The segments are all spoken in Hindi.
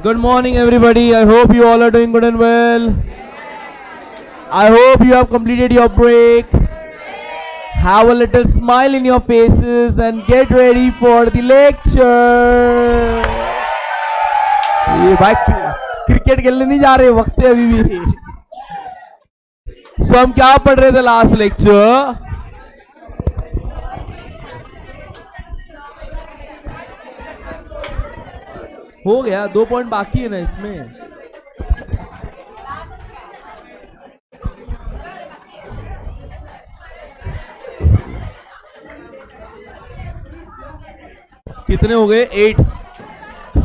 Good morning, everybody. I hope you all are doing good and well. I hope you have completed your break. Have a little smile in your faces and get ready for the lecture. ये भाई क्रिकेट खेलने नहीं जा रहे, वक्त है अभी भी. So हम क्या पढ़ रहे थे लास्ट लेक्चर? हो गया, 2 पॉइंट बाकी है ना इसमें. कितने हो गए? 8.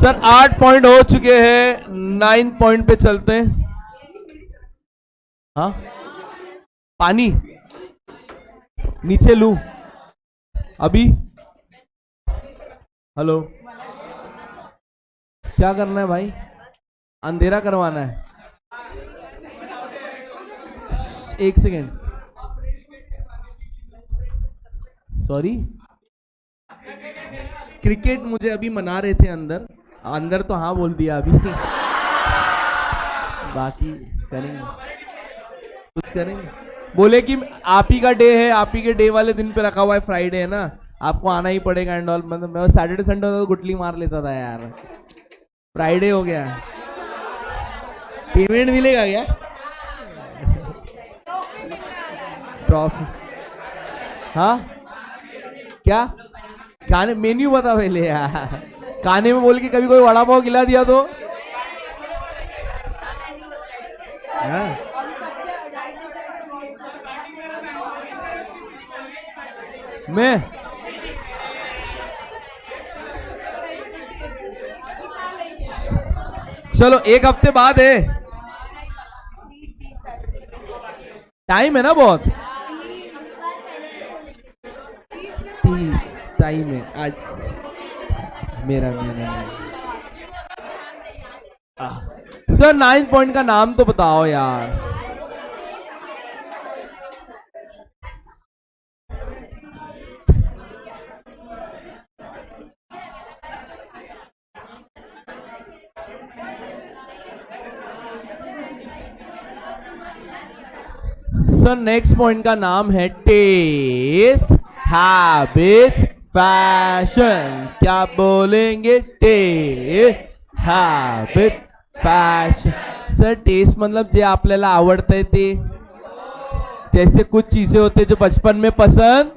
सर 8 पॉइंट हो चुके हैं, 9 पॉइंट पे चलते हैं. हाँ, पानी नीचे लू अभी. हेलो, क्या करना है भाई? अंधेरा करवाना है. 1 सेकेंड, सॉरी. क्रिकेट मुझे अभी मना रहे थे अंदर. अंदर तो हाँ बोल दिया अभी. बाकी करेंगे, कुछ करेंगे. बोले कि आप ही का डे है, आप ही के डे वाले दिन पे रखा हुआ है, फ्राइडे है ना, आपको आना ही पड़ेगा एंड ऑल. मतलब मैं सैटरडे संडे तो गुटली मार लेता था यार. फ्राइडे हो गया, पेमेंट मिलेगा क्या? ट्रॉफी? हाँ क्या खाने? मेन्यू बता पहले यार. खाने में बोल के कभी कोई वड़ा पाव खिला दिया तो? हाँ? मैं चलो 1 हफ्ते बाद है, टाइम है ना बहुत. 30 टाइम है आज. मेरा सर 9 पॉइंट का नाम तो बताओ यार. सर नेक्स्ट पॉइंट का नाम है टेस्ट, हैबिट्स, फैशन. क्या बोलेंगे? Taste, habit, fashion. Sir taste मतलब जे आपल्याला आवडतंय ते. जैसे कुछ चीजें होते जो बचपन में पसंद,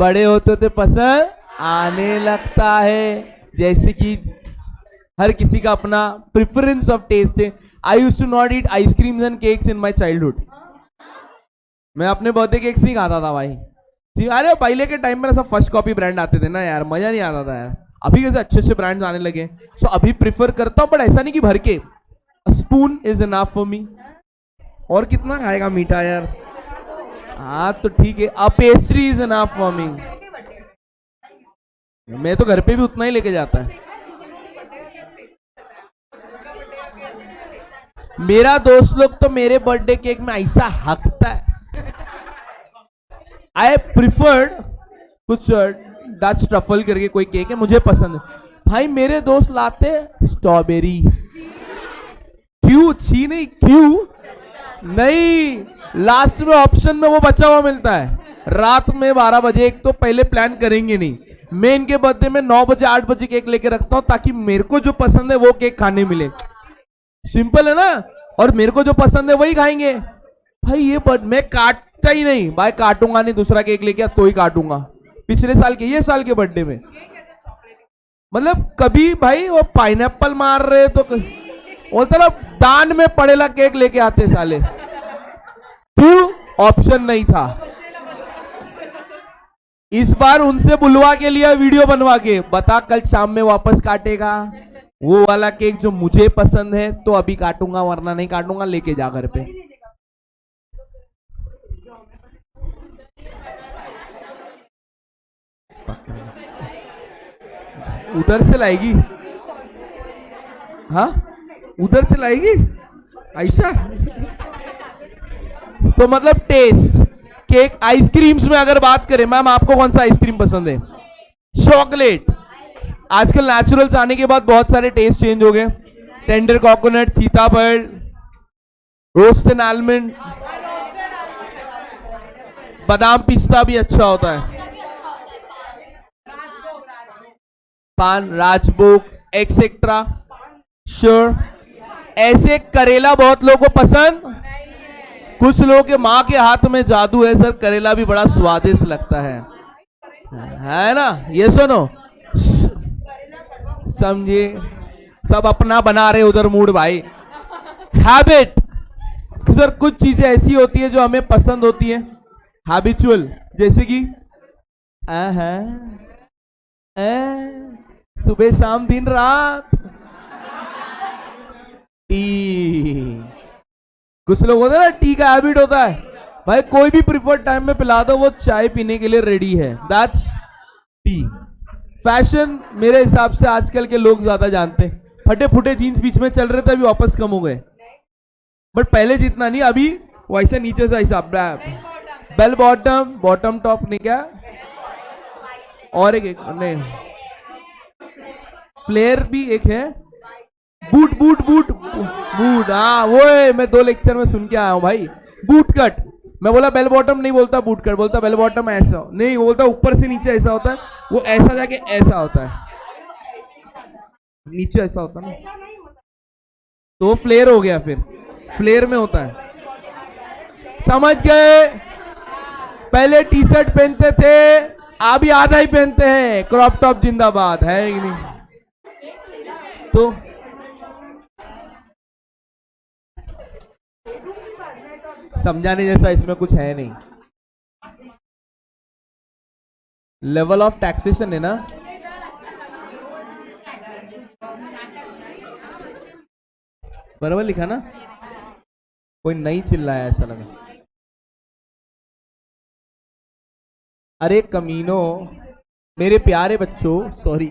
बड़े होते होते पसंद आने लगता है. जैसे कि हर किसी का अपना प्रेफरेंस ऑफ टेस्ट है. I used to not eat ice creams and cakes in my childhood. मैं अपने बर्थडे केक्स नहीं खाता था भाई. अरे पहले के टाइम में सब फर्स्ट कॉपी ब्रांड आते थे ना यार, मजा नहीं आता था यार. अभी कैसे अच्छे अच्छे ब्रांड्स आने लगे. सो अभी प्रिफर करता हूं, बट ऐसा नहीं कि भर के. Spoon is enough for me. और कितना खाएगा मीठा यार? हाँ तो ठीक है. A pastry is enough for me. मैं तो घर पे भी उतना ही लेके जाता है. मेरा दोस्त लोग तो मेरे बर्थडे केक में ऐसा हकता है. आई प्रिफर्ड कुछ डच ट्रफल करके कोई केक है, मुझे पसंद है भाई. मेरे दोस्त लाते स्ट्रॉबेरी. क्यों? छी नहीं, क्यों नहीं. लास्ट में ऑप्शन में वो बचा हुआ मिलता है. रात में 12 बजे. एक तो पहले प्लान करेंगे नहीं. मैं इनके बर्थडे में 9 बजे 8 बजे केक लेके रखता हूं ताकि मेरे को जो पसंद है वो केक खाने मिले. सिंपल है ना. और मेरे को जो पसंद है वही खाएंगे भाई. ये मैं काटता ही नहीं भाई. काटूंगा नहीं, दूसरा केक लेके तो ही काटूंगा. पिछले साल के, ये साल के बर्थडे में मतलब कभी भाई वो पाइनएप्पल मार रहे तो बोलता ना दान में पड़ेला केक लेके आते साले. क्यों? ऑप्शन नहीं था. इस बार उनसे बुलवा के लिया वीडियो बनवा के. बता कल शाम में वापस काटेगा वो वाला केक जो मुझे पसंद है तो अभी काटूंगा, वरना नहीं काटूंगा. लेके जा घर पे. उधर से लाएगी? हाँ उधर से लाएगी ऐसा. तो मतलब टेस्ट केक. आइसक्रीम्स में अगर बात करें, मैम आपको कौन सा आइसक्रीम पसंद है? चॉकलेट, आजकल नेचुरल्स आने के बाद बहुत सारे टेस्ट चेंज हो गए। टेंडर कोकोनट, सीताफल, रोस्टेड आलमंड, बादाम पिस्ता भी अच्छा होता है। पान, राजभोग, एक्सेट्रा। श्योर। ऐसे करेला बहुत लोगों को पसंद, कुछ लोगों के माँ के हाथ में जादू है सर, करेला भी बड़ा स्वादिष्ट लगता है ना? ये सुनो, समझे? सब अपना बना रहे उधर मूड भाई। हैबिट सर, कुछ चीजें ऐसी होती है जो हमें पसंद होती है, हैबिचुअल, जैसे कि सुबह शाम दिन रात टी। कुछ लोग होते हैं ना, टी का हैबिट होता है भाई, कोई भी प्रिफर्ड टाइम में पिला दो वो चाय पीने के लिए रेडी है, दैट्स टी। फैशन मेरे हिसाब से आजकल के लोग ज्यादा जानते हैं। फटे फुटे जीन्स बीच में चल रहे थे, अभी वापस कम हो गए, बट पहले जितना नहीं, अभी वैसे नीचे से ऐसा बेल बॉटम, बॉटम टॉप नहीं क्या, और एक नहीं, फ्लेयर भी एक है, बूट बूट बूट बूट, हाँ वो है, मैं 2 लेक्चर में सुन के आया हूँ भाई। बूट कट, मैं बोला बेल बॉटम नहीं बोलता, बूट कट बोलता। बेल बॉटम ऐसा नहीं, वो बोलता ऊपर से नीचे ऐसा होता है, वो ऐसा जाके ऐसा होता है, नीचे ऐसा होता है ना, तो फ्लेयर हो गया, फिर फ्लेयर में होता है, समझ गए? पहले टी शर्ट पहनते थे, अभी आधा ही पहनते हैं, क्रॉप टॉप जिंदाबाद, है कि नहीं? तो समझाने जैसा इसमें कुछ है नहीं। लेवल ऑफ टैक्सेशन है ना, बराबर लिखा ना? कोई नहीं चिल्लाया, ऐसा लगा। अरे कमीनो, मेरे प्यारे बच्चों, सॉरी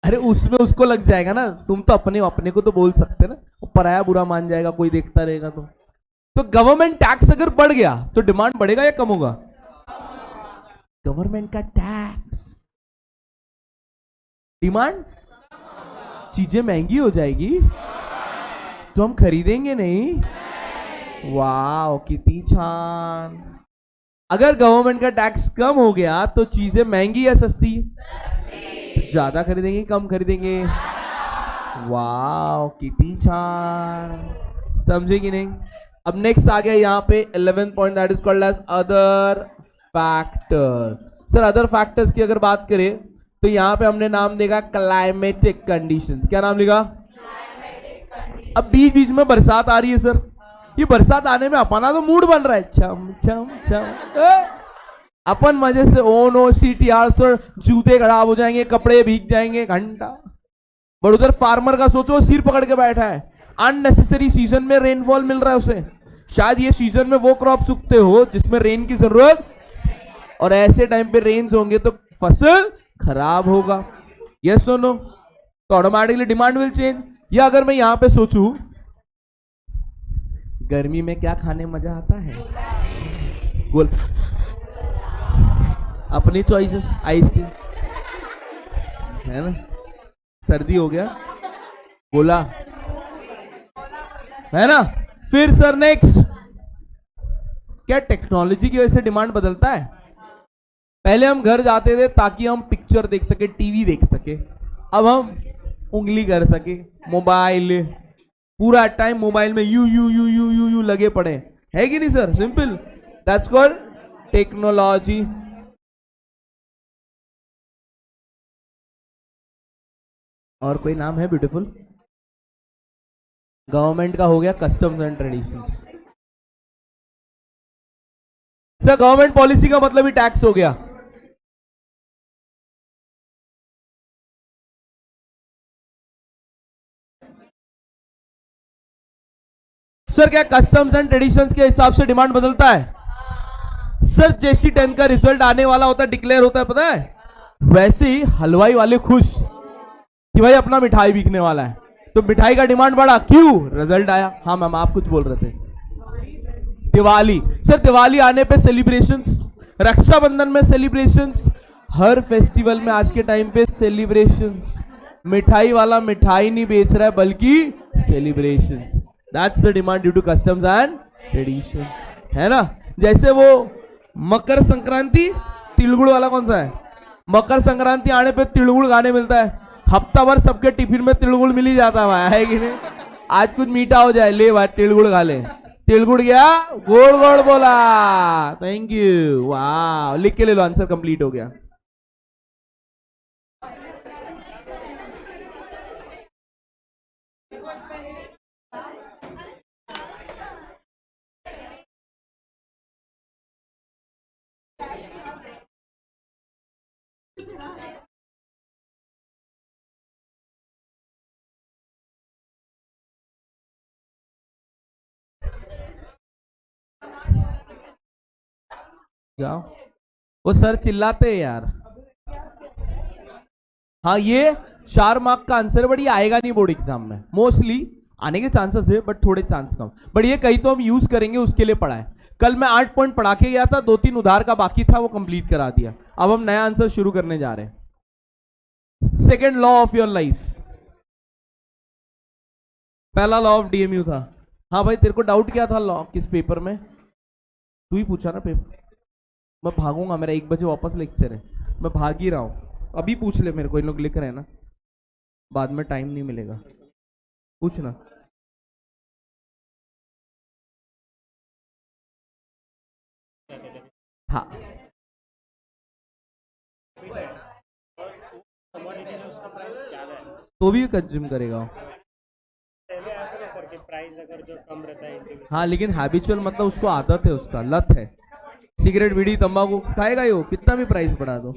अरे उसमें उसको लग जाएगा ना, तुम तो अपने को तो बोल सकते ना, पराया बुरा मान जाएगा, कोई देखता रहेगा तो गवर्नमेंट टैक्स अगर बढ़ गया तो डिमांड बढ़ेगा या कम होगा? गवर्नमेंट का टैक्स, डिमांड, चीजें महंगी हो जाएगी तो हम खरीदेंगे नहीं। वाह कितनी छान। अगर गवर्नमेंट का टैक्स कम हो गया तो चीजें महंगी या सस्ती? ज्यादा खरीदेंगे कम खरीदेंगे? वाह कितनी छान, समझे कि नहीं? अब नेक्स्ट आ गया यहाँ पे 11th point, that is called age other factor. Sir other factors की अगर बात करें तो यहाँ पे हमने नाम देगा क्लाइमेटिक कंडीशंस। क्या नाम लिखा? अब बीच बीच में बरसात आ रही है सर, ये बरसात आने में अपना तो मूड बन रहा है, छम छम छम, अपन मजे से ओ नो CTR सर, जूते खराब हो जाएंगे, कपड़े भीग जाएंगे घंटा। बट उधर फार्मर का सोचो, सिर पकड़ के बैठा है, अननेसेसरी सीजन में रेनफॉल मिल रहा है उसे, शायद ये सीजन में वो क्रॉप सूखते हो जिसमें रेन की जरूरत, और ऐसे टाइम पे रेन्स होंगे तो फसल खराब होगा। यस और नो? तो ऑटोमेटिकली डिमांड विल चेंज। या अगर मैं यहां पे सोचूं गर्मी में क्या खाने मजा आता है, बोल अपनी चॉइसेस, आइसक्रीम है ना, सर्दी हो गया बोला है ना। फिर सर नेक्स्ट, क्या टेक्नोलॉजी की वजह से डिमांड बदलता है? पहले हम घर जाते थे ताकि हम पिक्चर देख सके, टीवी देख सके, अब हम उंगली कर सके, मोबाइल, पूरा टाइम मोबाइल में you you you you you you लगे पड़े, है कि नहीं sir? Simple, that's called technology. और कोई नाम है ब्यूटीफुल? गवर्नमेंट का हो गया customs and traditions. Sir government policy का मतलब ही टैक्स हो गया। सर क्या कस्टम्स एंड ट्रेडिशंस के हिसाब से डिमांड बदलता है? सर जैसी 10 का रिजल्ट आने वाला होता है, डिक्लेयर होता है, पता है, वैसे ही हलवाई वाले खुश कि भाई अपना मिठाई बिकने वाला है, तो मिठाई का डिमांड बढ़ा, क्यों? रिजल्ट आया। हाँ मैम आप कुछ बोल रहे थे। दिवाली, सर दिवाली आने पे सेलिब्रेशंस, रक्षाबंधन में सेलिब्रेशंस, हर फेस्टिवल में आज के टाइम पे सेलिब्रेशंस, मिठाई वाला मिठाई नहीं बेच रहा है बल्कि celebrations, that's the demand due to customs and tradition, है ना। जैसे वो मकर संक्रांति, तिलगुड़ वाला कौन सा है, मकर संक्रांति आने पे तिलगुड़ खाने मिलता है, हफ्ता भर सबके टिफिन में तिलगुड़ मिल ही जाता है कि नहीं। आज कुछ मीठा हो जाए, ले भाई तिलगुड़ खा ले, तिलगुड़ गया गोड़ गोड़ बोला, थैंक यू, वाह, लिख के ले लो, आंसर कंप्लीट हो गया। जाओ, वो सर चिल्लाते हैं यार। हाँ, ये 4 मार्क का आंसर है, बट ये आएगा नहीं बोर्ड एग्जाम में, मोस्टली आने के चांसेस है बट थोड़े चांस कम, बट ये कहीं तो हम यूज करेंगे, उसके लिए पढ़ा है। कल मैं 8 पॉइंट पढ़ा के गया था, 2-3 उधार का बाकी था, वो कंप्लीट करा दिया। अब हम नया आंसर शुरू करने जा रहे हैं। Second law of your life, पहला लॉ ऑफ डीएमयू था। हाँ भाई, तेरे को डाउट क्या था लॉ किस पेपर में, तू ही पूछा ना पेपर। मैं भागूंगा, मेरा 1 बजे वापस लेक्चर है, मैं भाग ही रहा हूं, अभी पूछ ले मेरे को, इन लोग लिख रहे हैं ना, बाद में टाइम नहीं मिलेगा, पूछना। हाँ, तो भी कंज्यूम करेगा। हाँ, लेकिन हैबिचुअल मतलब उसको आदत है, उसका लत है, सिगरेट बीड़ी तंबाकू खाएगा ही वो, कितना भी प्राइस बढ़ा दो।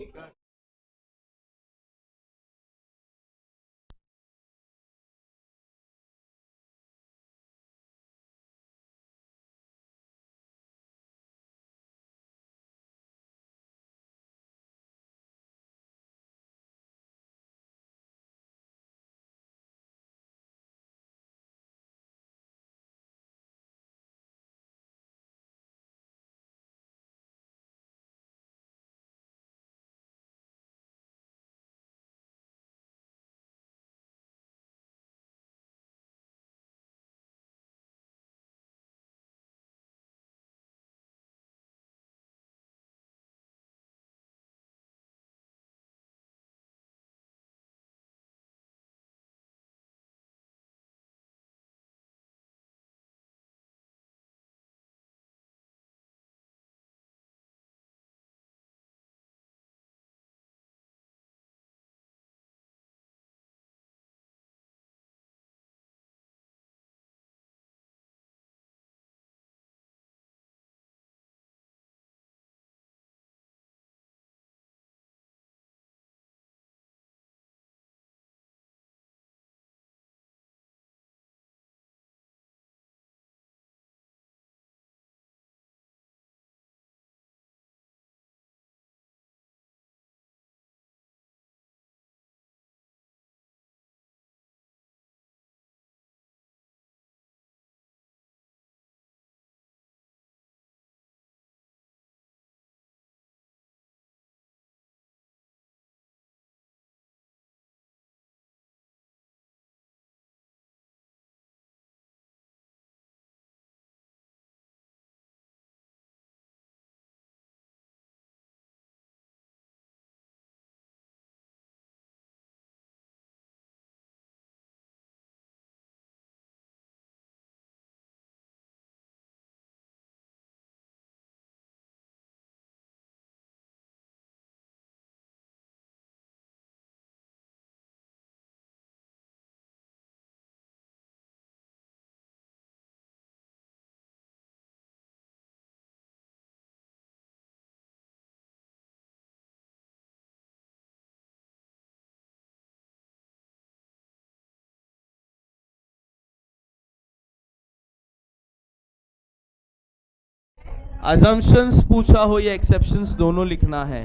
अजम्पशंस पूछा हो या एक्सेप्शंस दोनों लिखना है।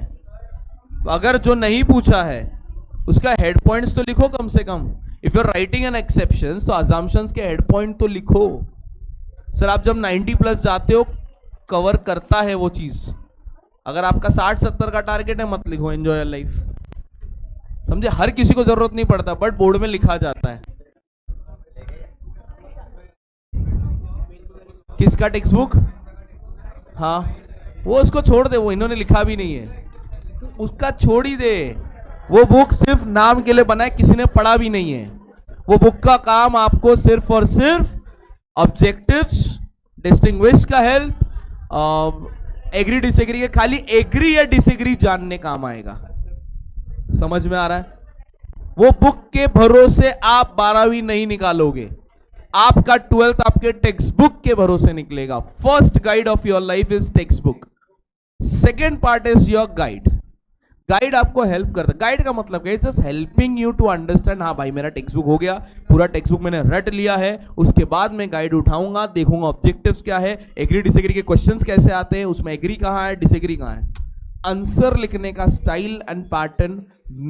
अगर जो नहीं पूछा है उसका हेड पॉइंट्स तो लिखो कम से कम। If you are writing an exceptions तो अजम्पशंस के हेड पॉइंट तो लिखो। सर आप जब 90 प्लस जाते हो कवर करता है वो चीज। अगर आपका 60-70 का टारगेट है मत लिखो एंजॉय योर लाइफ, समझे। हर किसी को जरूरत नहीं पड़ता बट बोर्ड में लिखा जाता है। किसका टेक्स्ट बुक? हाँ वो उसको छोड़ दे, वो इन्होंने लिखा भी नहीं है, उसका छोड़ ही दे। वो बुक सिर्फ नाम के लिए बना है, किसी ने पढ़ा भी नहीं है। वो बुक का काम आपको सिर्फ और सिर्फ ऑब्जेक्टिव्स, डिस्टिंग्विश का हेल्प, एग्री डिसएग्री के, खाली एग्री या डिसएग्री जानने काम आएगा। समझ में आ रहा है? वो बुक के भरोसे आप 12वीं नहीं निकालोगे, आपका 12th आपके टेक्स्ट बुक के भरोसे निकलेगा। First guide of your life is text book, second part is your guide. Guide आपको हेल्प करता है। गाइड का मतलब क्या है? Just helping you to understand, हाँ भाई मेरा टेक्स्ट बुक हो गया, पूरा टेक्स्ट बुक मैंने रट लिया है, उसके बाद मैं गाइड उठाऊंगा, देखूंगा ऑब्जेक्टिव्स क्या है, एग्री डिसएग्री के क्वेश्चंस कैसे आते हैं, उसमें एग्री कहाँ है, डिसएग्री कहाँ है। आंसर लिखने का style and pattern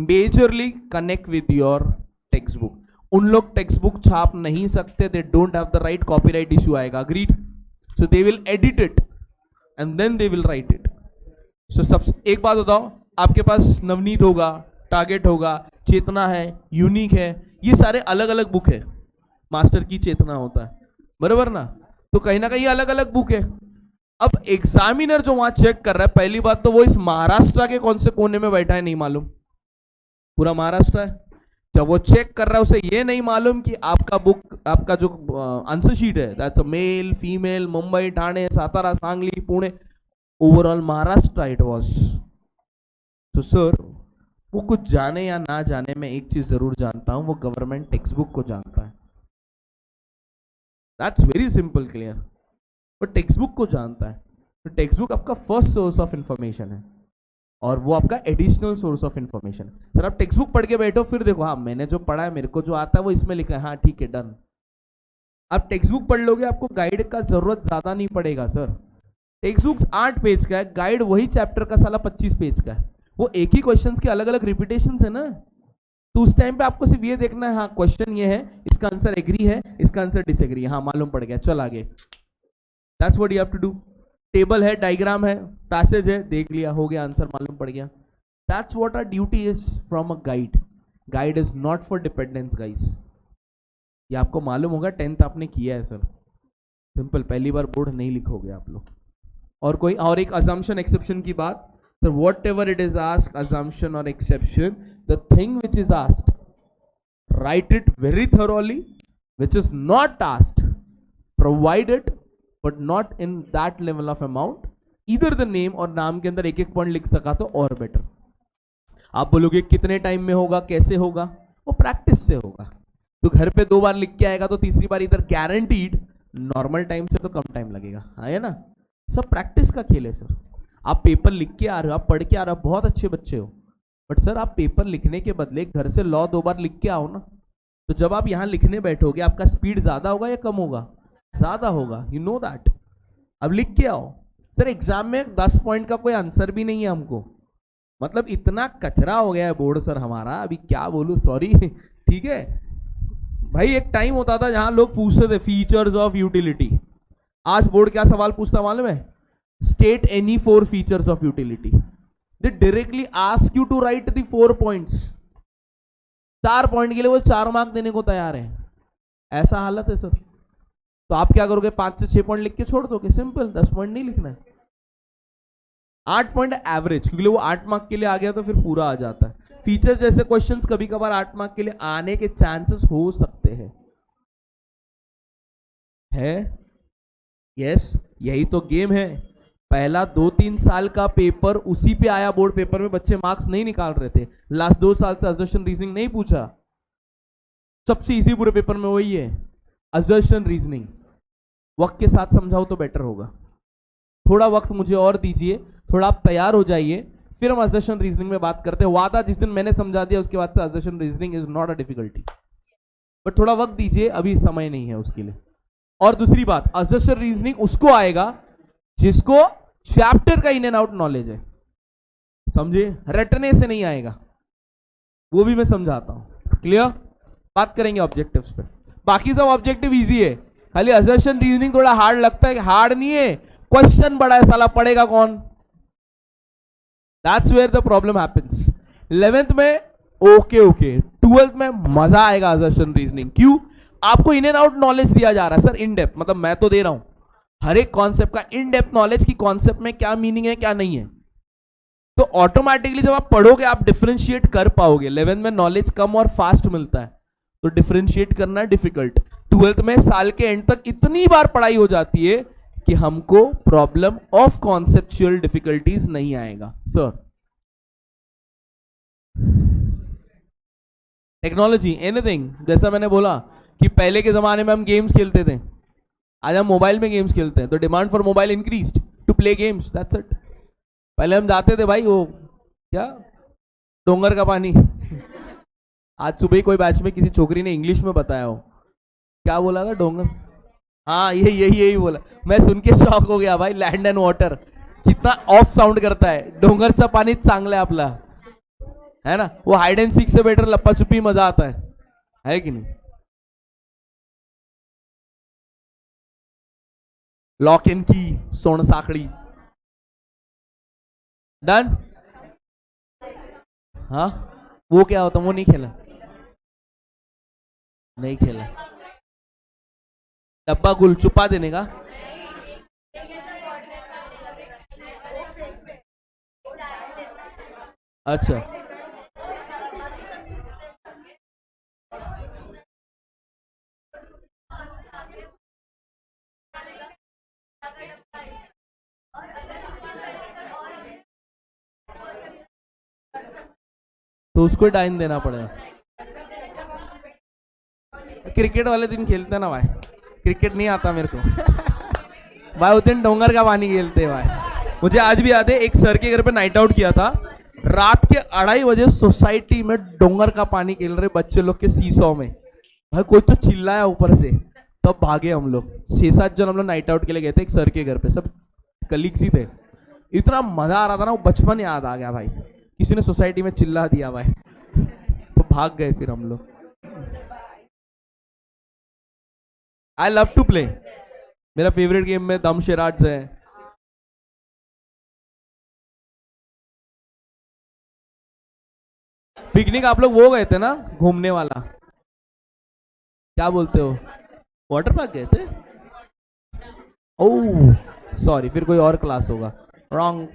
majorly connect with your text book. उन लोग टेक्स्ट बुक छाप नहीं सकते, they don't have the right, copyright issue आएगा, agreed. So they will edit it and then they will write it. So सबसे एक बात बताओ, आपके पास नवनीत होगा, टारगेट होगा, चेतना है, यूनिक है, ये सारे अलग अलग बुक है। मास्टर की चेतना होता है, बराबर ना? तो कहीं ना कहीं अलग अलग बुक है। अब एग्जामिनर जो वहां चेक कर रहा है, पहली बात तो वो इस महाराष्ट्र के कौन से कोने में बैठा है नहीं मालूम, पूरा महाराष्ट्र है। जब वो चेक कर रहा है उसे ये नहीं मालूम कि आपका बुक, आपका जो आंसर शीट है, that's a male, female, Mumbai, Thane, Satara, Sangli, Pune, overall Maharashtra it was. तो सर वो कुछ जाने या ना जाने, में एक चीज जरूर जानता हूं, वो गवर्नमेंट टेक्स्ट बुक को जानता है। That's very simple clear. वो टेक्स्ट बुक को जानता है। तो टेक्स्ट बुक आपका फर्स्ट सोर्स ऑफ इंफॉर्मेशन है और वो आपका additional source of information. Sir आप टेक्स्ट बुक पढ़ के बैठो, फिर देखो हाँ मैंने जो पढ़ा है, मेरे को जो आता है वो इसमें लिखा है, हाँ ठीक है डन। आप टेक्स्ट बुक पढ़ लोगे, आपको गाइड का जरूरत ज्यादा नहीं पड़ेगा। सर टेक्स्ट बुक 8 पेज का है, गाइड वही चैप्टर का साला 25 पेज का है। वो एक ही क्वेश्चंस के अलग अलग रिपीटेशंस है ना, तो उस टाइम पे आपको सिर्फ ये देखना है, हाँ क्वेश्चन ये है, इसका आंसर एग्री है, इसका आंसर डिसएग्री, हाँ मालूम पड़ गया, चल आगे। That's what you have to do. Table है, डायग्राम है, पैसेज है, देख लिया, हो गया, आंसर मालूम पड़ गया। That's what our duty is from a guide. Guide is not for dependence guys. ये आपको मालूम होगा, 10th आपने किया है सर, सिंपल, पहली बार बोर्ड नहीं लिखोगे आप लोग। और कोई और एक assumption exception की बात, so whatever it is asked, assumption or exception, the thing which is asked, write it very thoroughly, which is not asked, provide it, but not in that level of amount, either the name और नाम के अंदर एक एक पॉइंट लिख सका तो और बेटर। आप बोलोगे कितने टाइम में होगा, कैसे होगा, वो प्रैक्टिस से होगा। तो घर पे 2 बार लिख के आएगा तो तीसरी बार इधर गारंटीड, नॉर्मल टाइम से तो कम टाइम लगेगा, है ना? सब प्रैक्टिस का खेल है सर। आप पेपर लिख के आ रहे हो, आप पढ़ के आ रहे हो, बहुत अच्छे बच्चे हो, बट सर आप पेपर लिखने के बदले घर से लॉ 2 बार लिख के आओ ना। तो जब आप यहाँ लिखने बैठोगे, आपका स्पीड ज्यादा होगा या कम होगा? ज्यादा होगा, यू नो दैट। अब लिख के आओ। सर एग्जाम में 10 पॉइंट का कोई आंसर भी नहीं है हमको, मतलब इतना कचरा हो गया है बोर्ड सर हमारा, अभी क्या बोलूं, सॉरी ठीक है भाई। एक टाइम होता था जहां लोग पूछते थे फीचर्स ऑफ यूटिलिटी, आज बोर्ड क्या सवाल पूछता मालूम है? State any 4 features of utility. They directly ask you to write the 4 points. 4 point के लिए वो 4 मार्क देने को तैयार है, ऐसा हालत है सर। तो आप क्या करोगे? 5 से 6 पॉइंट लिख के छोड़ दोगे, सिंपल, 10 पॉइंट नहीं लिखना है। 8 पॉइंट एवरेज, क्योंकि वो 8 मार्क के लिए आ गया तो फिर पूरा आ जाता है। फीचर्स जैसे क्वेश्चंस कभी कभार 8 मार्क के लिए आने के चांसेस हो सकते हैं, यस, यही तो गेम है। पहला 2-3 साल का पेपर उसी पे आया, बोर्ड पेपर में बच्चे मार्क्स नहीं निकाल रहे थे। लास्ट 2 साल से असर्शन रीजनिंग नहीं पूछा, सबसे इजी पूरे पेपर में वही है, असर्शन रीजनिंग। वक्त के साथ समझाओ तो बेटर होगा। थोड़ा वक्त मुझे और दीजिए, थोड़ा आप तैयार हो जाइए, फिर हम असर्शन रीजनिंग में बात करते हैं। वादा जिस दिन मैंने समझा दिया उसके बाद से assertion reasoning is not a difficulty, but थोड़ा वक्त दीजिए, अभी समय नहीं है उसके लिए। और दूसरी बात, असर्शन रीजनिंग उसको आएगा जिसको चैप्टर का इन एंड आउट नॉलेज है, समझे? रटने से नहीं आएगा, वो भी मैं समझाता हूं। क्लियर? बात करेंगे ऑब्जेक्टिव्स पे। बाकी सब ऑब्जेक्टिव इजी है, खाली असर्शन रीजनिंग थोड़ा हार्ड लगता है। हार्ड नहीं है, क्वेश्चन बड़ा है साला, पढ़ेगा कौन? That's where the problem happens. 11th में ओके, 12th में मजा आएगा असर्शन रीजनिंग. क्यों? आपको इन एंड आउट नॉलेज दिया जा रहा है सर, इन डेप्थ. मतलब मैं तो दे रहा हूं हर एक कॉन्सेप्ट का इन डेप्थ नॉलेज की कॉन्सेप्ट में क्या मीनिंग है क्या नहीं है. तो ऑटोमेटिकली जब आप पढ़ोगे आप डिफरेंशिएट कर पाओगे. 11th में नॉलेज कम और फास्ट मिलता है तो डिफरेंशिएट करना डिफिकल्ट. 12th में साल के एंड तक इतनी बार पढ़ाई हो जाती है कि हमको प्रॉब्लम ऑफ कॉन्सेप्चुअल डिफिकल्टीज नहीं आएगा. सर टेक्नोलॉजी एनीथिंग, जैसा मैंने बोला कि पहले के जमाने में हम गेम्स खेलते थे, आज हम मोबाइल में गेम्स खेलते हैं. तो demand for mobile increased to play games, that's it. पहले हम जाते थे भाई वो क्या डोंगर का पानी. आज सुबह ही कोई बैच में किसी छोकरी ने इंग्लिश में बताया हो, क्या बोला था? डोंगर. हाँ यही बोला. मैं सुन के शॉक हो गया भाई. लैंड एंड वाटर कितना ऑफ साउंड करता है. डोंगरचा पाणी चांगलं आहे आपला, है ना. वो हाइड एंड सीक से बेटर लप्पा छुपी मजा आता है कि नहीं. लॉक एंड की, सोन साखड़ी. डन. हाँ वो क्या होता? वो नहीं खेला. डब्बा गुल छुपा देने का. अच्छा तो उसको टाइम देना पड़ेगा. क्रिकेट वाले दिन खेलते ना भाई. क्रिकेट नहीं आता मेरे को. भाई उस दिन डोंगर का पानी खेलते भाई. मुझे आज भी याद है एक सर के घर पे नाइट आउट किया था. रात के 2:30 बजे सोसाइटी में डोंगर का पानी खेल रहे बच्चे लोग के सीसॉ में. भाई कोई तो चिल्लाया ऊपर से, तब भागे हम लोग. 6-7 जन हम लोग नाइट आउट के लिए गए थे एक सर के घर पे, सब कलीग्स ही थे. इतना मजा आ रहा था ना, वो बचपन याद आ गया भाई. किसी ने सोसाइटी में चिल्ला दिया भाई तो भाग गए फिर हम लोग. I love to play. मेरा फेवरेट गेम में दम शेराज है. पिकनिक आप लोग वो गए थे ना, घूमने वाला क्या बोलते हो, वाटर पार्क गए थे? ओह सॉरी, फिर कोई और क्लास होगा. रॉन्ग.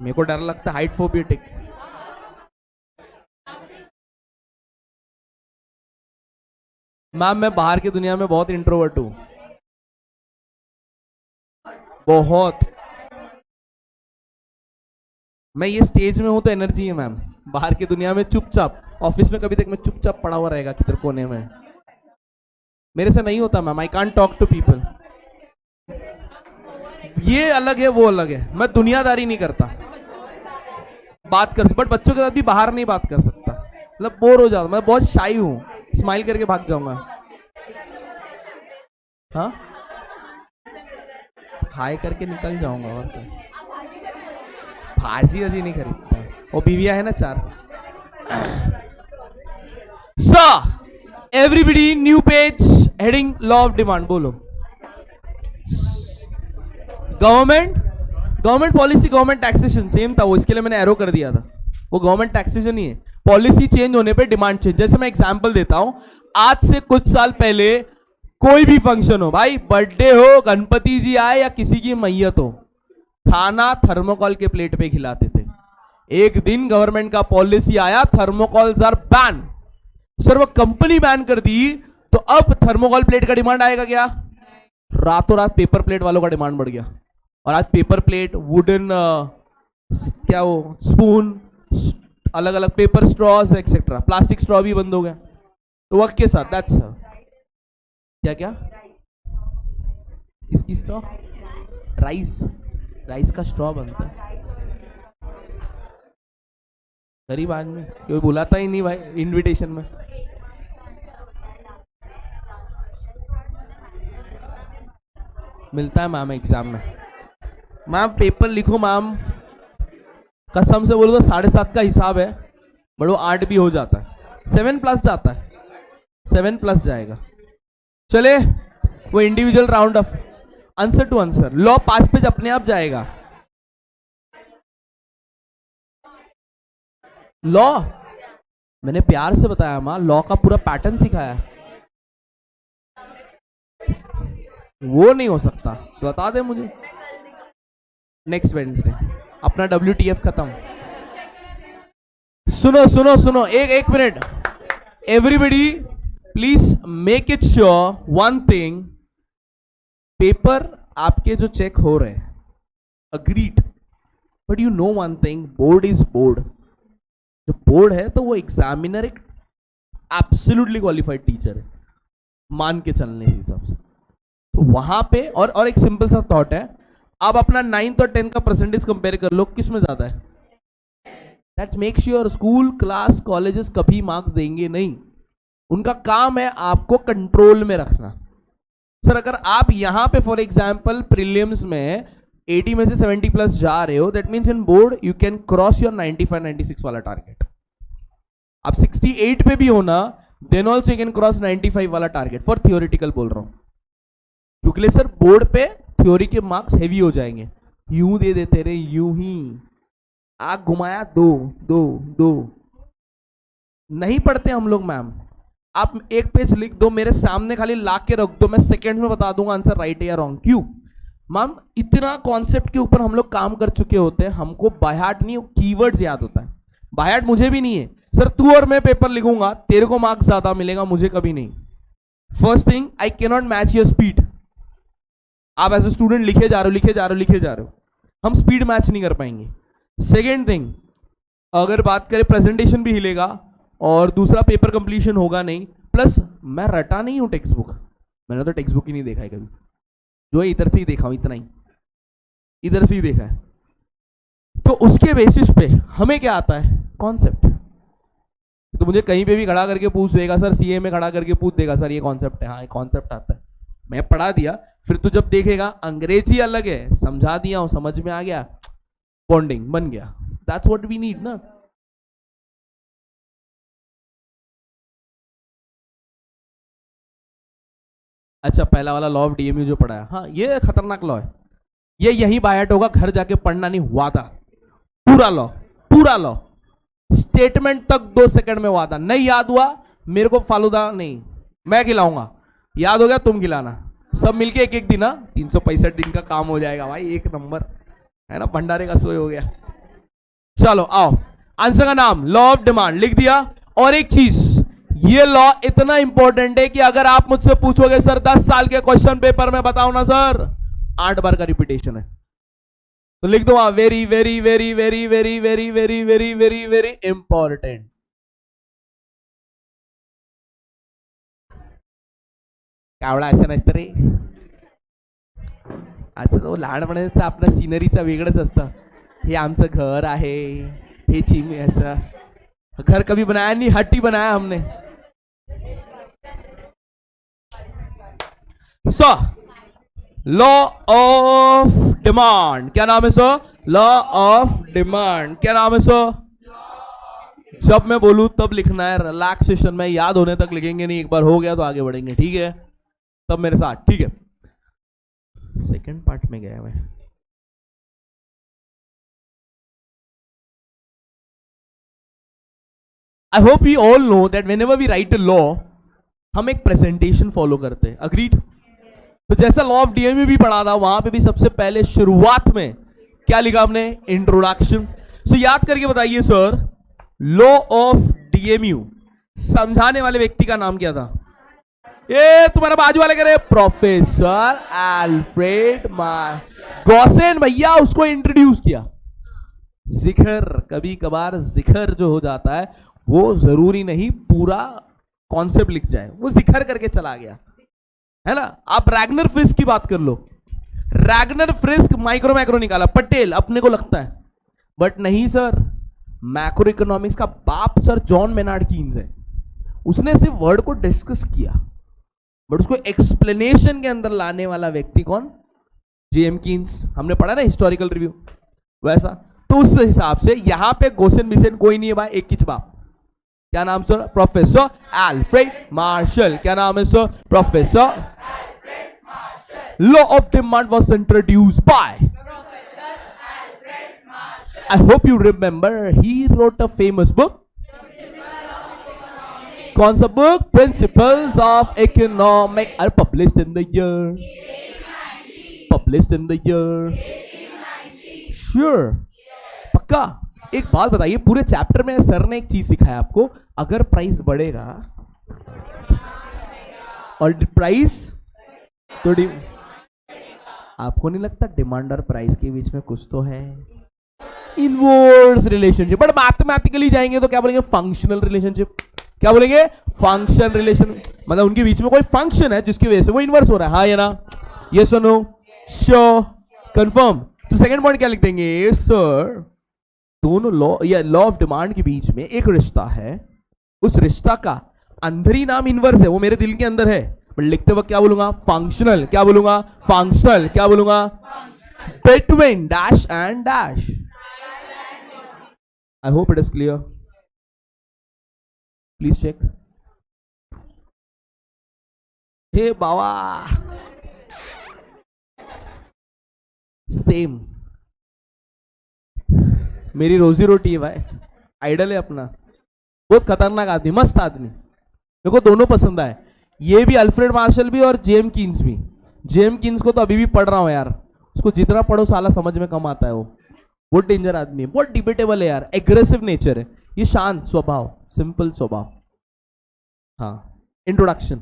मेरे को डर लगता है हाइट फोबियटिक. मैम मैं बाहर की दुनिया में बहुत इंट्रोवर्ट हूं. बहुत. मैं ये स्टेज में हूं तो एनर्जी है मैम. बाहर की दुनिया में चुपचाप, ऑफिस में कभी तक मैं चुपचाप पड़ा हुआ रहेगा किधर कोने में. मेरे से नहीं होता ma'am. I can't talk to people. ये अलग है वो अलग है. मैं दुनियादारी नहीं करता. बात कर बट बच्चों के साथ भी बाहर नहीं बात कर सकता. मतलब बोर हो जाता. मैं बहुत शाई हूं. स्माइल करके भाग जाऊंगा. हाँ हाय करके निकल जाऊंगा. और क्या, फांसी वजी नहीं खरीदता. वो बीविया है ना 4. So everybody new page, heading law of demand. बोलो. Government policy, government taxation same था वो, इसके लिए मैंने एरो कर दिया था. वो गवर्नमेंट टैक्सेशन ही है. पॉलिसी चेंज होने पे डिमांड चेंज. जैसे मैं एग्जांपल देता हूं, आज से कुछ साल पहले कोई भी फंक्शन हो भाई, बर्थडे हो, गणपति जी आए या किसी की मैयत हो, खाना थर्मोकॉल के प्लेट पे खिलाते थे. एक दिन गवर्नमेंट का पॉलिसी आया, थर्मोकॉल्स आर बैन. सर वो कंपनी बैन कर दी तो अब थर्मोकॉल प्लेट का डिमांड आएगा क्या? रातों रात पेपर प्लेट वालों का डिमांड बढ़ गया. और आज पेपर प्लेट, वुडन क्या वो स्पून, अलग अलग paper straws etcetera. Plastic straw भी बंद हो गया. तो वक्त के साथ दैट्स क्या क्या किसकी स्ट्रॉ? राइस का स्ट्रॉ बनता है. गरीब आदमी कोई बुलाता ही नहीं भाई इनविटेशन में. मिलता है मैम एग्जाम में. मैम पेपर लिखो मैम, कसम से बोलो तो 7.5 का हिसाब है, बट वो 8 भी हो जाता है. 7+ जाता है, 7+ जाएगा. चले वो individual round off. Answer to answer, लॉ 5 पेज अपने आप जाएगा। लॉ मैंने प्यार से बताया मां, लॉ का पूरा पैटर्न सिखाया, वो नहीं हो सकता तो बता दे मुझे। नेक्स्ट वेडनेसडे अपना WTF खत्म। सुनो सुनो सुनो, एक minute, everybody please make it sure one thing, paper आपके जो चेक हो रहे हैं, agreed, but you know one thing, board is board. जो बोर्ड है तो वो एग्जामिनर एक एब्सोल्युटली क्वालिफाइड टीचर है, मान के चलने के हिसाब से। तो वहां पे और एक सिंपल सा थॉट है, आप अपना 9th और 10th का परसेंटेज कंपेयर कर लो, किस में ज्यादा है। That's make sure school, class, colleges कभी मार्क्स देंगे नहीं, उनका काम है आपको कंट्रोल में रखना। सर अगर आप यहां पे फॉर एग्जांपल प्रीलिम्स में 80 में से 70 प्लस जा रहे हो, that means in board you can cross your 95-96 वाला टारगेट। आप 68 पे भी हो ना, then also you can cross 95 वाला टारगेट, फॉर थियोरिटिकल बोल रहा हूं, क्योंकि सर बोर्ड पे थ्योरी के मार्क्स हेवी हो जाएंगे। यूं दे देते रे, यूं ही आग घुमाया, दो नहीं पढ़ते हम लोग मैम। आप एक पेज लिख दो मेरे सामने, खाली ला के रख दो, मैं सेकंड में बता दूंगा आंसर राइट है या रॉन्ग। क्यों मैम, इतना कॉन्सेप्ट के ऊपर हम लोग काम कर चुके होते हैं, हमको बाय हार्ट नहीं, कीवर्ड्स याद होता है। बाय हार्ट मुझे भी नहीं है सर, तू और मैं पेपर लिखूंगा, तेरे को मार्क्स ज्यादा मिलेगा, मुझे कभी नहीं। First thing, I can not match your speed. आप एज ए स्टूडेंट लिखे जा रहे हो, हम स्पीड मैच नहीं कर पाएंगे। सेकेंड थिंग, अगर बात करें प्रेजेंटेशन भी हिलेगा और दूसरा पेपर कंप्लीशन होगा नहीं, प्लस मैं रटा नहीं हूं टेक्स्ट बुक, मैंने तो टेक्स्ट बुक ही नहीं देखा है कभी, जो है इधर से ही देखा हूं, इतना ही इधर से ही देखा है। तो उसके बेसिस पे हमें क्या आता है, कॉन्सेप्ट। तो मुझे कहीं पे भी खड़ा करके पूछ देगा सर, सीए में खड़ा करके पूछ देगा सर ये कॉन्सेप्ट है, हाँ ये कॉन्सेप्ट आता है, मैं पढ़ा दिया। फिर तो जब देखेगा अंग्रेजी अलग है, समझा दिया हूं, समझ में आ गया, बॉन्डिंग बन गया। दैट्स व्हाट वी नीड ना। अच्छा, पहला वाला लॉ ऑफ डीएमयू जो पढ़ा है, हाँ ये खतरनाक लॉ है, ये यही बायट होगा, घर जाके पढ़ना नहीं, वादा। पूरा लॉ स्टेटमेंट तक 2 सेकंड में वादा। नहीं याद हुआ मेरे को फालूदा नहीं, मैं खिलाऊंगा, याद हो गया तुम खिलाना, सब मिलके एक दिन ना, 365 दिन का काम हो जाएगा भाई, एक नंबर है ना, भंडारे का सोए हो गया। चलो आओ, आंसर का नाम लॉ ऑफ डिमांड लिख दिया। और एक चीज, ये लॉ इतना इंपॉर्टेंट है कि अगर आप मुझसे पूछोगे सर 10 साल के क्वेश्चन पेपर में बताओ ना सर, 8 बार का रिपीटेशन है, तो लिख दो very very very very very very very very very very important. कावळा असं नसतं रे, असं तो लहानपणाचं आपल्या सिनरीचं वेगळंच असतं, हे आमचं घर आहे, हे चिमी, ऐसा घर कभी बनाया नहीं, हट ही बनाया हमने। सो लॉ ऑफ डिमांड, क्या नाम है सर, लॉ ऑफ डिमांड, क्या नाम है सर। जब मैं बोलूं तब लिखना है, रिलैक्सेशन में, याद होने तक लिखेंगे नहीं, एक बार हो गया तो आगे बढ़ेंगे, ठीक है, तब मेरे साथ, ठीक है। सेकंड पार्ट में गया मैं, I hope we all know that whenever we write a law, हम एक प्रेजेंटेशन फॉलो करते हैं, अग्रीड। तो जैसा लॉ ऑफ डीएमयू भी पढ़ा था, वहां पे भी सबसे पहले शुरुआत में क्या लिखा हमने, इंट्रोडक्शन। सो याद करके बताइए सर, लॉ ऑफ डीएमयू समझाने वाले व्यक्ति का नाम क्या था, ये तुम्हारा बाजू वाले करे, प्रोफेसर अल्फ्रेड गॉसेन भैया, उसको इंट्रोड्यूस किया। जिक्र कभी कभार जिक्र जो हो जाता है, वो जरूरी नहीं पूरा कॉन्सेप्ट लिख जाए, वो जिक्र करके चला गया, है ना। आप रैगनर फ्रिस्क की बात कर लो, रैगनर फ्रिस्क माइक्रो मैक्रो निकाला, पटेल अपने को लगता है, बट नहीं सर, मैक्रो इकोनॉमिक्स का बाप सर जॉन मेनार्ड कीन्स है, उसने सिर्फ वर्ड को डिस्कस किया, बट उसको एक्सप्लेनेशन के अंदर लाने वाला व्यक्ति कौन, जेएम कीन्स। हमने पढ़ा ना हिस्टोरिकल रिव्यू, वैसा। तो उस हिसाब से यहां पे गोसेन बिसेन कोई नहीं है भाई, एक किच बाप। क्या नाम सर, प्रोफेसर अल्फ्रेड मार्शल। क्या नाम है sir, professor. law of demand was introduced by? I hope you remember. He wrote a famous book. कौन सा बुक? Principles of economic. अरे published in the year, published in the year. Sure, पक्का. एक बात बताइए, पूरे चैप्टर में सर ने एक चीज सिखाया आपको, अगर प्राइस बढ़ेगा और प्राइस तो आपको नहीं लगता डिमांड और प्राइस के बीच में कुछ तो है? Inverse relationship. बट मैथमेटिकली जाएंगे तो क्या बोलेंगे? Functional relationship. क्या बोलेंगे? Function relation. मतलब उनके बीच में कोई फंक्शन है जिसकी वजह से वो इनवर्स हो रहा है. हाँ या ना? यस और नो? Sure, confirm. तो सेकंड पॉइंट क्या लिख देंगे? सर दोनों लॉ या लॉ ऑफ डिमांड के बीच में एक रिश्ता है, उस रिश्ता का अंदरी नाम इनवर्स है, वो मेरे दिल के अंदर है, बट लिखते वक्त क्या बोलूंगा? फंक्शनल. क्या बोलूंगा? फंक्शनल. क्या बोलूंगा? Between dash and dash. I hope it is clear. Please check. हे बाबा, सेम मेरी रोजी रोटी है भाई. आइडल है अपना. बहुत खतरनाक आदमी, मस्त आदमी. मेरे को दोनों पसंद आए. ये भी अल्फ्रेड मार्शल भी और जेम कीन्स भी. जेम कीन्स को तो अभी भी पढ़ रहा हूं यार. उसको जितना पढ़ो साला समझ में कम आता है. वो बहुत डेंजर आदमी है, बहुत डिबेटेबल है यार. एग्रेसिव नेचर है. ये शांत स्वभाव, सिंपल स्वभाव. हाँ, इंट्रोडक्शन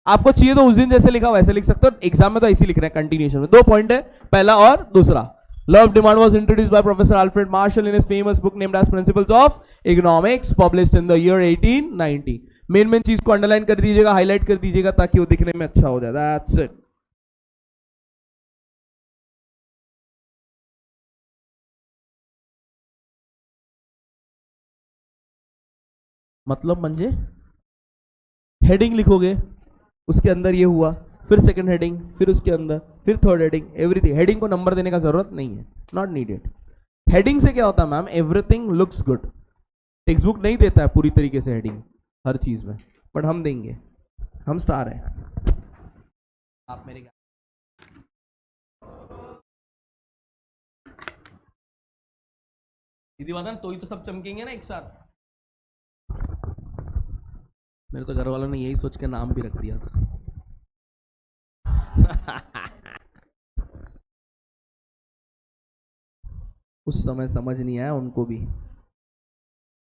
आपको चाहिए तो उस दिन जैसे लिखा वैसे लिख सकते हो. एग्जाम में तो ऐसे लिख रहे हैं कंटिन्यूएशन में. 2 पॉइंट है, पहला और दूसरा. Law of demand was introduced by Professor Alfred Marshall in his famous book named as Principles of Economics, published in the year 1890. Main चीज को अंडरलाइन कर दीजिएगा, हाईलाइट कर दीजिएगा ताकि वो दिखने में अच्छा हो जाए. That's it. मतलब म्हणजे हेडिंग लिखोगे, उसके अंदर ये हुआ, फिर सेकंड हेडिंग, फिर उसके अंदर, फिर थर्ड हेडिंग, एवरीथिंग. हेडिंग को नंबर देने का जरूरत नहीं है, नॉट नीडेड. हेडिंग से क्या होता है ma'am? Everything looks good. Text book नहीं देता है पूरी तरीके से हेडिंग हर चीज में, बट हम देंगे. हम स्टार हैं. आप मेरे क्या सीधी बात है, तो ही तो सब चमकेंगे ना एक साथ. मेरे तो घर वालों ने यही सोच के नाम भी रख दिया था. उस समय समझ नहीं आया उनको भी,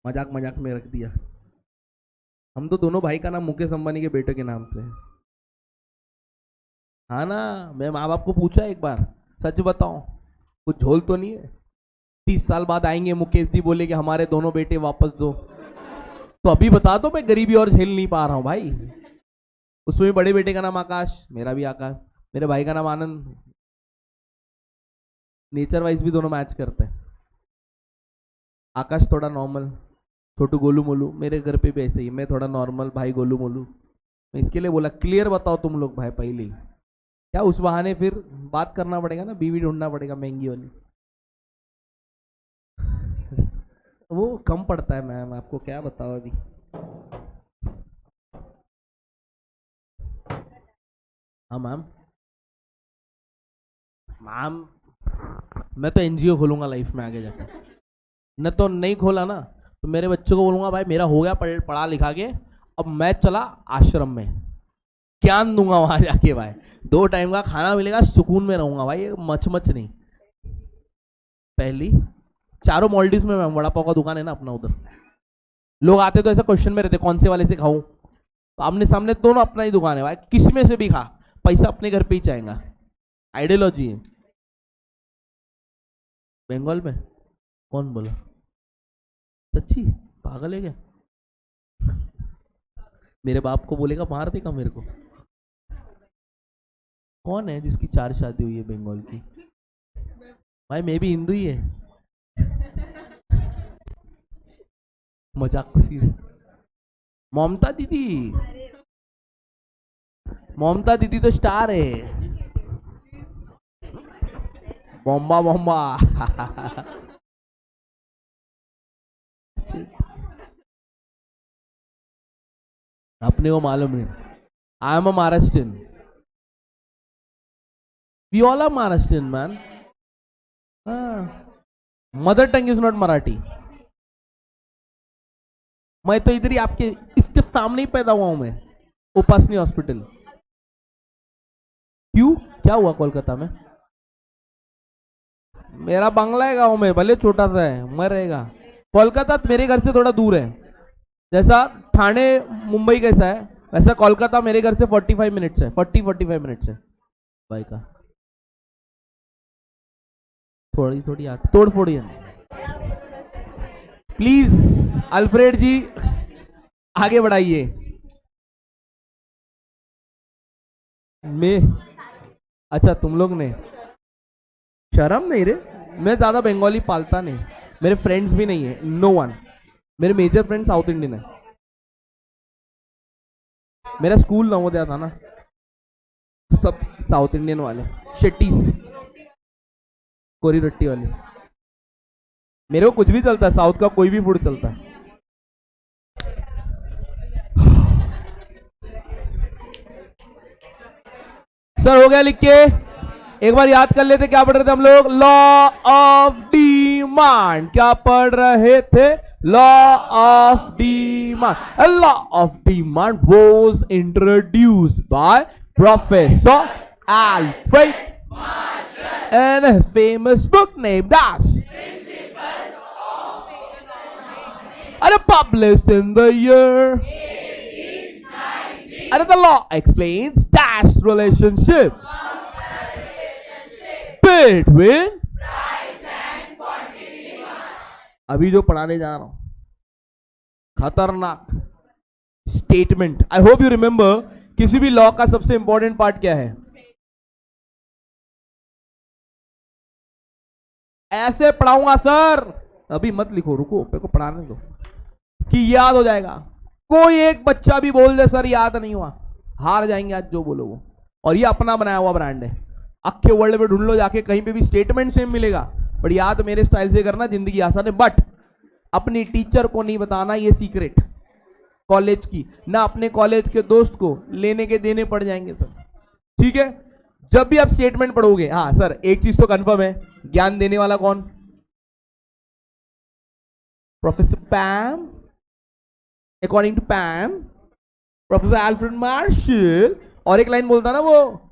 मजाक मजाक में रख दिया. हम तो दोनों भाई का नाम मुकेश अंबानी के बेटे के नाम से. हाँ ना, मैं माँ बाप को पूछा एक बार, सच बताओ कुछ झोल तो नहीं है? 30 साल बाद आएंगे मुकेश जी, बोले कि हमारे दोनों बेटे वापस दो. तो अभी बता दो, मैं गरीबी और झेल नहीं पा रहा हूँ भाई. उसमें भी बड़े बेटे का नाम आकाश, मेरा भी आकाश, मेरे भाई का नाम आनंद. नेचर वाइज भी दोनों मैच करते हैं. आकाश थोड़ा नॉर्मल, छोटू गोलू मोलू. मेरे घर पे भी ऐसे ही, मैं थोड़ा नॉर्मल, भाई गोलू मोलू. मैं इसके लिए बोला क्लियर बताओ तुम लोग भाई पहले ही. क्या उस बहाने फिर बात करना पड़ेगा ना, बीवी ढूंढना पड़ेगा महंगी वाली. वो कम पड़ता है मैम, आपको क्या बताओ अभी. हाँ मैम. मैम मैं तो एनजीओ खोलूंगा लाइफ में आगे जाकर. न तो नहीं खोला ना तो मेरे बच्चों को बोलूंगा भाई मेरा हो गया पढ़ा लिखा के, अब मैं चला आश्रम में, ज्ञान दूंगा वहां जाके भाई. 2 टाइम का खाना मिलेगा, सुकून में रहूंगा भाई, मच मच नहीं. पहली 4 मॉल्डिव्स में मैम वड़ा पाव का दुकान है ना अपना. उधर लोग आते तो ऐसा क्वेश्चन में रहते कौन से वाले से खाऊं, तो आमने सामने दोनों अपना ही दुकान है भाई, किस में से भी खा, पैसा अपने घर पे ही चाहेगा. आइडियोलॉजी है. बंगाल में कौन बोला? सच्ची पागल है क्या? मेरे बाप को बोलेगा मार देगा मेरे को. कौन है जिसकी 4 शादी हुई है बंगाल की? भाई मैं भी हिंदू ही है. मजाक को सीधे. ममता दीदी, ममता दीदी तो स्टार है. बॉम्बा बॉम्बा. अपने को मालूम नहीं. I am a Maharashtrian. We all are Maharashtrian man. Mother tongue is not Marathi. मैं तो इधर ही आपके इसके सामने ही पैदा हुआ हूं मैं, उपासनी हॉस्पिटल. क्यों, क्या हुआ कोलकाता में? मेरा बंगला है गांव में, भले छोटा सा है, मैं रहेगा. कोलकाता मेरे घर से थोड़ा दूर है. जैसा ठाणे मुंबई कैसा है वैसा कोलकाता मेरे घर से 45 मिनट्स है. 45 मिनट्स है बाइक का. थोड़ी थोड़ी तोड़ फोड़ी है. प्लीज अल्फ्रेड जी आगे बढ़ाइए. मैं अच्छा, तुम लोग ने शर्म नहीं रे. मैं ज्यादा बंगाली पालता नहीं, मेरे फ्रेंड्स भी नहीं है. No one. मेरे मेजर फ्रेंड साउथ इंडियन है. मेरा स्कूल नवोदय था ना, सब साउथ इंडियन वाले. शेट्टीज, कोरी रोटी वाली. मेरे को कुछ भी चलता है, साउथ का कोई भी फूड चलता है. सर हो गया लिख के. एक बार याद कर लेते क्या पढ़ रहे थे हम लोग. Law of demand. क्या पढ़ रहे थे? Law of demand. Law of demand was introduced by professor Alfred Marshall in his famous book named as Principles of Economics, and published in the year 1890. And the law explains dash relationship between price and quantity demand. अभी जो पढ़ाने जा रहा हूं, खतरनाक statement. I hope you remember. किसी भी लॉ का सबसे इंपॉर्टेंट पार्ट क्या है? ऐसे पढ़ाऊंगा सर. अभी मत लिखो, रुको, मेरे को पढ़ाने दो कि याद हो जाएगा. कोई एक बच्चा भी बोल दे सर याद नहीं हुआ, हार जाएंगे आज जो बोलो वो. और ये अपना बनाया हुआ ब्रांड है. अक्खे वर्ल्ड में ढूंढ लो जाके, कहीं पे भी स्टेटमेंट सेम मिलेगा, बट याद मेरे स्टाइल से करना, जिंदगी आसान है. बट अपनी टीचर को नहीं बताना ये सीक्रेट कॉलेज की, ना अपने कॉलेज के दोस्त को. लेने के देने पड़ जाएंगे सर. ठीक है, जब भी आप स्टेटमेंट पढ़ोगे. हाँ सर, एक चीज तो कंफर्म है, ज्ञान देने वाला कौन? Professor Pam. According to Pam, professor Alfred Marshall. और एक लाइन बोलता ना वो,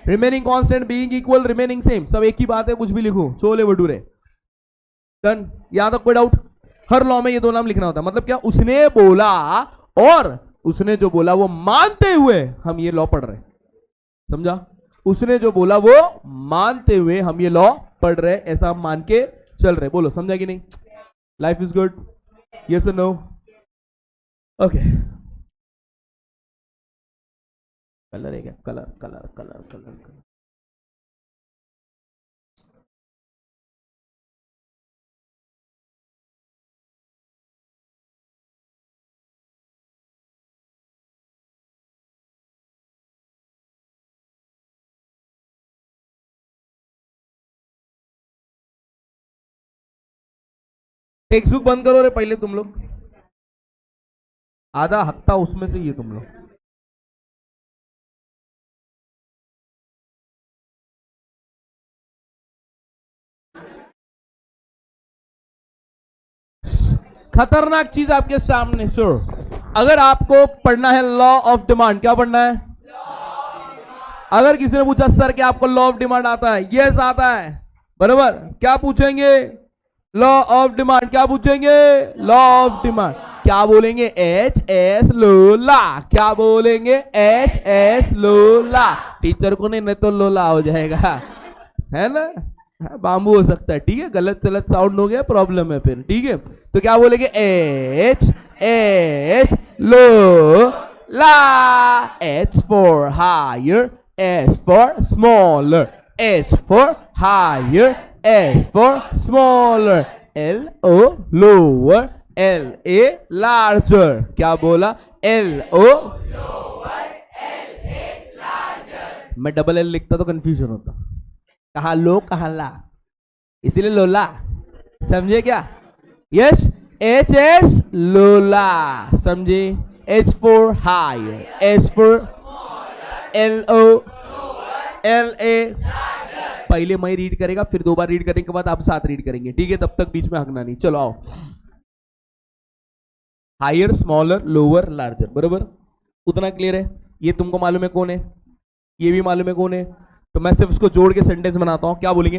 remaining constant, being equal, remaining same. सब एक ही बात है, कुछ भी लिखो, छोले भटूरे. डन. यहां तक कोई डाउट? हर लॉ में ये दो नाम लिखना होता है. मतलब क्या? उसने बोला और उसने जो बोला वो मानते हुए हम ये लॉ पढ़ रहे. समझा? उसने जो बोला वो मानते हुए हम ये लॉ पढ़ रहे, ऐसा हम मान के चल रहे. बोलो समझा कि नहीं? Life is good. यस और नो? ओके. कलर है क्या? Colour colour colour colour colour. Text book बंद करो रे पहले तुम लोग. आधा हफ्ता उसमें से ये तुम लोग. खतरनाक चीज आपके सामने सर. अगर आपको पढ़ना है लॉ ऑफ डिमांड, क्या पढ़ना है? अगर किसी ने पूछा सर क्या आपको लॉ ऑफ डिमांड आता है? यस आता है. बराबर. क्या पूछेंगे? Law of demand. क्या पूछेंगे? Law of demand. क्या बोलेंगे? एच एस लोला. क्या बोलेंगे? एच एस लोला. टीचर को नहीं तो लोला हो जाएगा, है ना? बाम्बू हो सकता है. ठीक है, गलत गलत साउंड हो गया, प्रॉब्लम है फिर. ठीक है, तो क्या बोलेंगे? H S lo la. H for higher, S for smaller, H for higher, S for smaller, L O lower, L A larger. क्या बोला? L O lower, L A larger. मैं डबल एल लिखता तो कंफ्यूजन होता. कहा लो कहा ला, इसीलिए लोला. समझे क्या? यस. H S lola. समझे? H for higher, S for LO LA। पहले मैं रीड करेगा, फिर 2 बार रीड करने के बाद आप साथ रीड करेंगे, ठीक है? तब तक बीच में हकना नहीं। चलो आओ। हायर, स्मॉलर, लोअर, लार्जर, बराबर? उतना क्लियर है? ये तुमको मालूम है कौन है, ये भी मालूम है कौन है, तो मैं सिर्फ उसको जोड़ के सेंटेंस बनाता हूं। क्या बोलेंगे?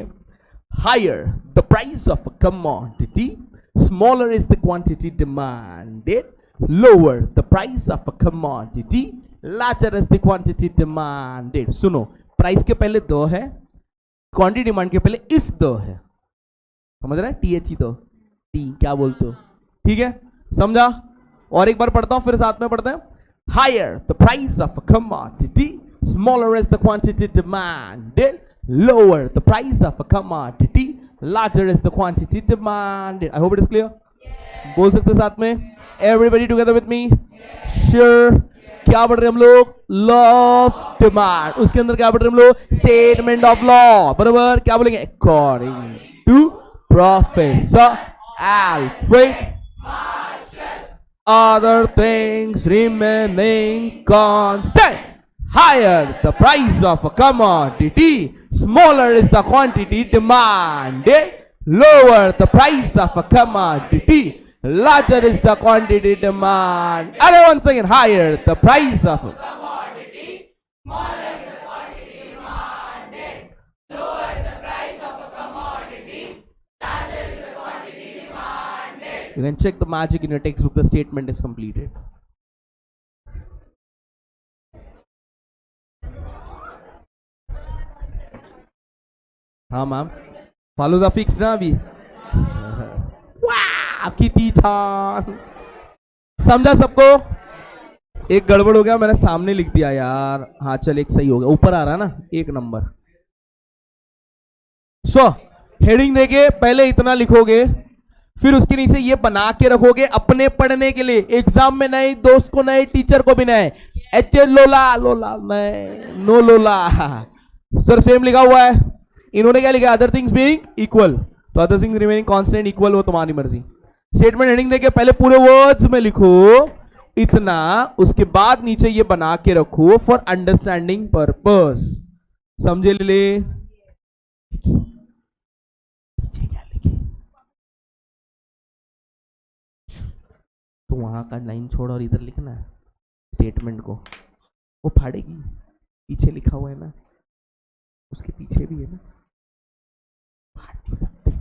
Higher the price of a commodity, smaller is the quantity demanded, lower the price of a commodity, larger is the quantity demanded. सुनो, प्राइस के पहले द है, क्वांटिटी डिमांड के पहले इस द है, समझ रहे हैं? THE दो, टी क्या बोलते हो, ठीक है? समझा? और एक बार पढ़ता हूं, फिर साथ में पढ़ते हैं। Higher the price of a commodity, smaller is the quantity demanded, lower the price of a commodity, larger is the quantity demanded. I hope it is clear. बोल सकते साथ में? Everybody together with me? Sure. क्या पढ़ रहे हम लोग? Law of demand. उसके अंदर क्या पढ़ रहे हम लोग? स्टेटमेंट ऑफ लॉ, बराबर? क्या बोलेंगे? According to professor Alfred, other things remaining constant, higher the price of a commodity, smaller is the quantity demanded, lower the price of a commodity, larger is the quantity demand. And once again, higher the price of a commodity, smaller is the quantity demanded, lower the price of a commodity, larger is the quantity demanded. You can check the magic in your textbook. The statement is completed. हाँ मैम, फालूदा फिक्स ना अभी? वाह कितनी छान। समझा सबको? एक गड़बड़ हो गया, मैंने सामने लिख दिया यार। हाँ चल, एक सही हो गया, ऊपर आ रहा है ना 1 नंबर। हेडिंग देके पहले इतना लिखोगे, फिर उसके नीचे ये बना के रखोगे अपने पढ़ने के लिए, एग्जाम में नहीं, दोस्त को नहीं, टीचर को भी नहीं। एच लोला लोला नहीं, नो लोला। सर सेम लिखा हुआ है, इन्होंने क्या लिखा? अदर थिंग्स बीइंग इक्वल, तो other things remaining constant equal, वो तुम्हारी मर्जी। स्टेटमेंट हेडिंग देके पहले पूरे वर्ड्स में लिखो इतना, उसके बाद नीचे ये बना के रखो फॉर अंडरस्टैंडिंग पर्पस। समझे ले? पीछे क्या लिखे? तो वहां का लाइन छोड़ और इधर लिखना है स्टेटमेंट को, वो फाड़ेगी। पीछे लिखा हुआ है ना, उसके पीछे भी है ना, फाड़ नहीं सकते।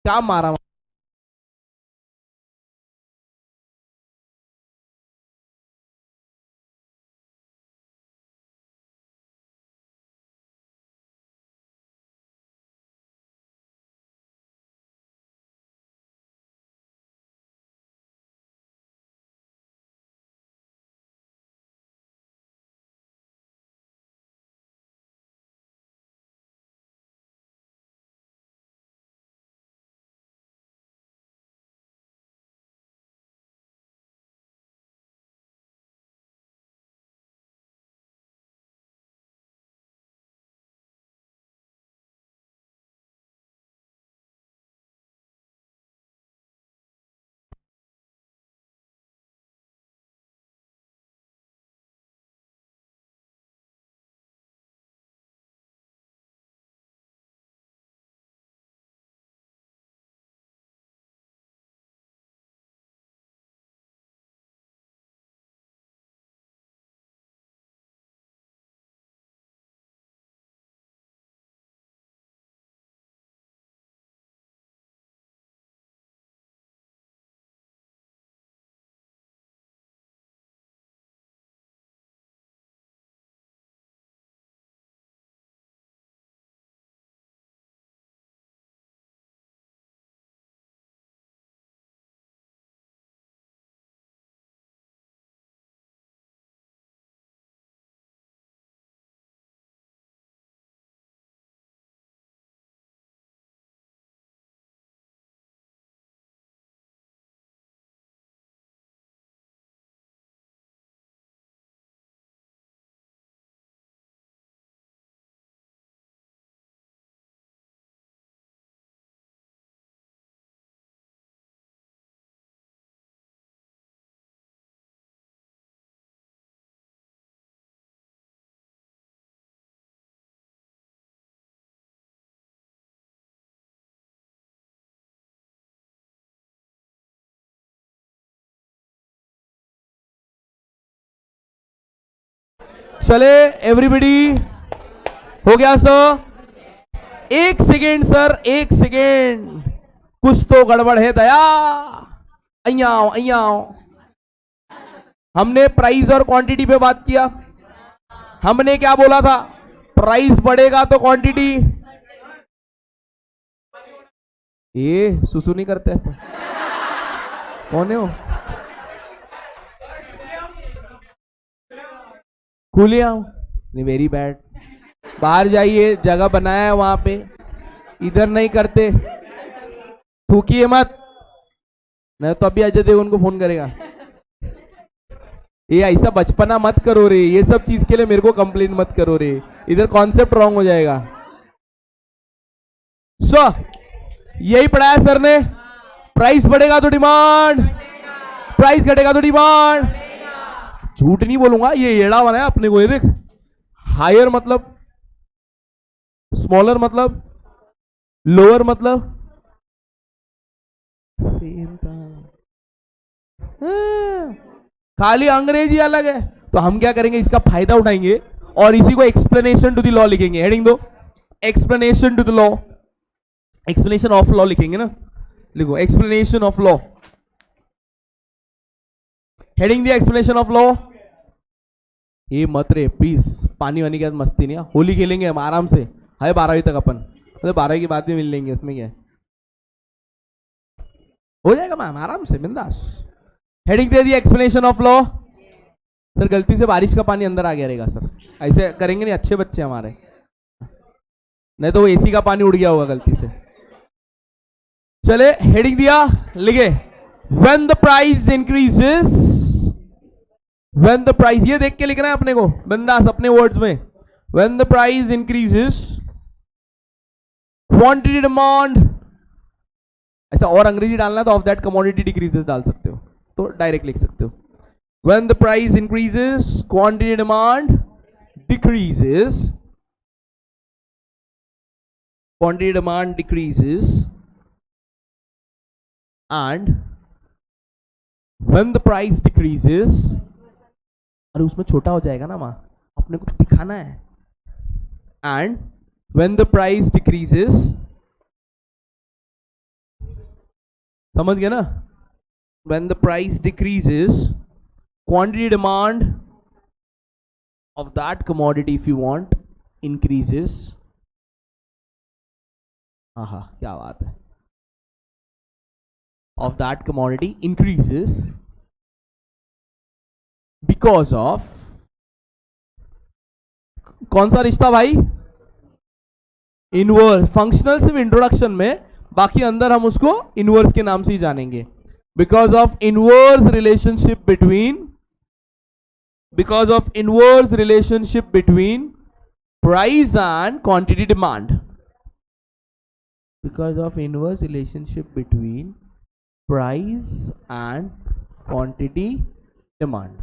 क्या मारा? चले एवरीबॉडी, हो गया सर? एक सेकेंड सर, एक सेकेंड, कुछ तो गड़बड़ है दया। अयाओ अयाओ, हमने प्राइस और क्वांटिटी पे बात किया। हमने क्या बोला था? प्राइस बढ़ेगा तो क्वांटिटी। ये सुसु नहीं करते ऐसा? कौन है हो? खुले आओ। नहीं, वेरी बैड। बाहर जाइए, जगह बनाया है वहां पे, इधर नहीं करते। थूकिए मत, नहीं तो अभी अजय देवगन को फोन करेगा। ये ऐसा बचपना मत करो रे, ये सब चीज के लिए मेरे को कंप्लेन मत करो रे, इधर कॉन्सेप्ट रॉन्ग हो जाएगा। सो यही पढ़ाया सर ने, प्राइस बढ़ेगा तो डिमांड, प्राइस घटेगा तो डिमांड। झूठ नहीं बोलूंगा, ये एड़ा बनाया अपने को। ये देख, हायर मतलब, स्मॉलर मतलब, लोअर मतलब, खाली अंग्रेजी अलग है। तो हम क्या करेंगे, इसका फायदा उठाएंगे और इसी को एक्सप्लेनेशन टू द लॉ लिखेंगे। हेडिंग दो, explanation to the law, explanation of law लिखेंगे ना। लिखो एक्सप्लेनेशन ऑफ लॉ, हेडिंग दिया एक्सप्लेनेशन ऑफ लॉ। ये मत रे प्लीज, पानी वानी के साथ मस्ती नहीं। होली खेलेंगे हम आराम से, है 12वीं तक अपन, तो 12वीं के बाद भी मिल लेंगे, इसमें क्या है, हो जाएगा मैम, आराम से बिंदास। हेडिंग दे दिया एक्सप्लेनेशन ऑफ लॉ। सर गलती से बारिश का पानी अंदर आ गया रहेगा सर, ऐसे करेंगे नहीं, अच्छे बच्चे हमारे, नहीं तो वो एसी का पानी उड़ गया होगा गलती से। चले हेडिंग दिया, लिखे when the price increases, when the price, ये देख के लिखना है अपने को बिंदास अपने वर्ड्स में। When the price increases, quantity demand, ऐसा और अंग्रेजी डालना तो ऑफ दैट कमोडिटी डिक्रीजेस डाल सकते हो, तो डायरेक्ट लिख सकते हो। When the price increases, quantity demand decreases, quantity demand decreases, and when the price decreases, अरे उसमें छोटा हो जाएगा ना माँ, अपने को दिखाना है। and when the price decreases, समझ गए ना? When the price decreases, quantity demand of that commodity, if you want, increases. हाँ, क्या बात है, of that commodity increases because of, कौन सा रिश्ता भाई? इनवर्स. फंक्शनल सिर्फ इंट्रोडक्शन में, बाकी अंदर हम उसको इनवर्स के नाम से ही जानेंगे. Because of inverse relationship between price and quantity demand. Because of inverse relationship between price and quantity demand.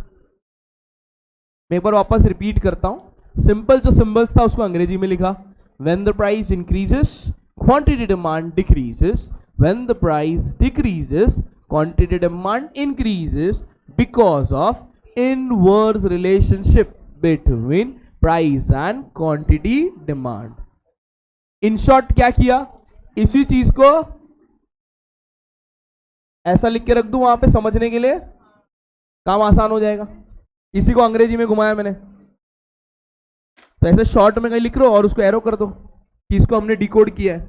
मैं एक बार वापस रिपीट करता हूं. सिंपल जो सिंबल्स था उसको अंग्रेजी में लिखा. When the price increases, quantity demand decreases. When the price decreases, quantity demand increases because of inverse relationship between price and quantity demand. In short क्या किया? इसी चीज को ऐसा लिख के रख दूं वहां पे समझने के लिए, काम आसान हो जाएगा. इसी को अंग्रेजी में घुमाया मैंने. तो ऐसे शॉर्ट में कहीं लिख लो और उसको एरो कर दो कि इसको हमने डिकोड किया है.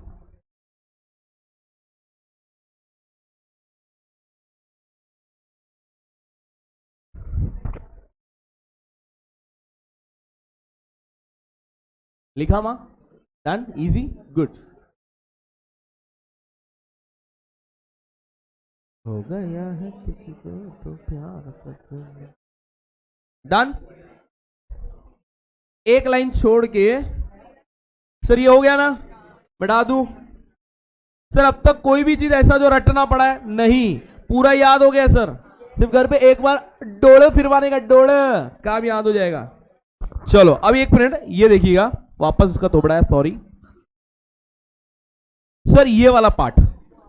लिखा मां? डन? इजी? गुड. हो गया है किसी को तो प्यार करते. डन. एक लाइन छोड़ के, सर ये हो गया ना, बढ़ा दूं? सर अब तक कोई भी चीज ऐसा जो रटना पड़ा है नहीं, पूरा याद हो गया सर. सिर्फ घर पे एक बार डोले फिरवाने का, डोले काम याद हो जाएगा. चलो अब एक मिनट ये देखिएगा, वापस उसका तोबड़ा है, सॉरी सर. ये वाला पार्ट,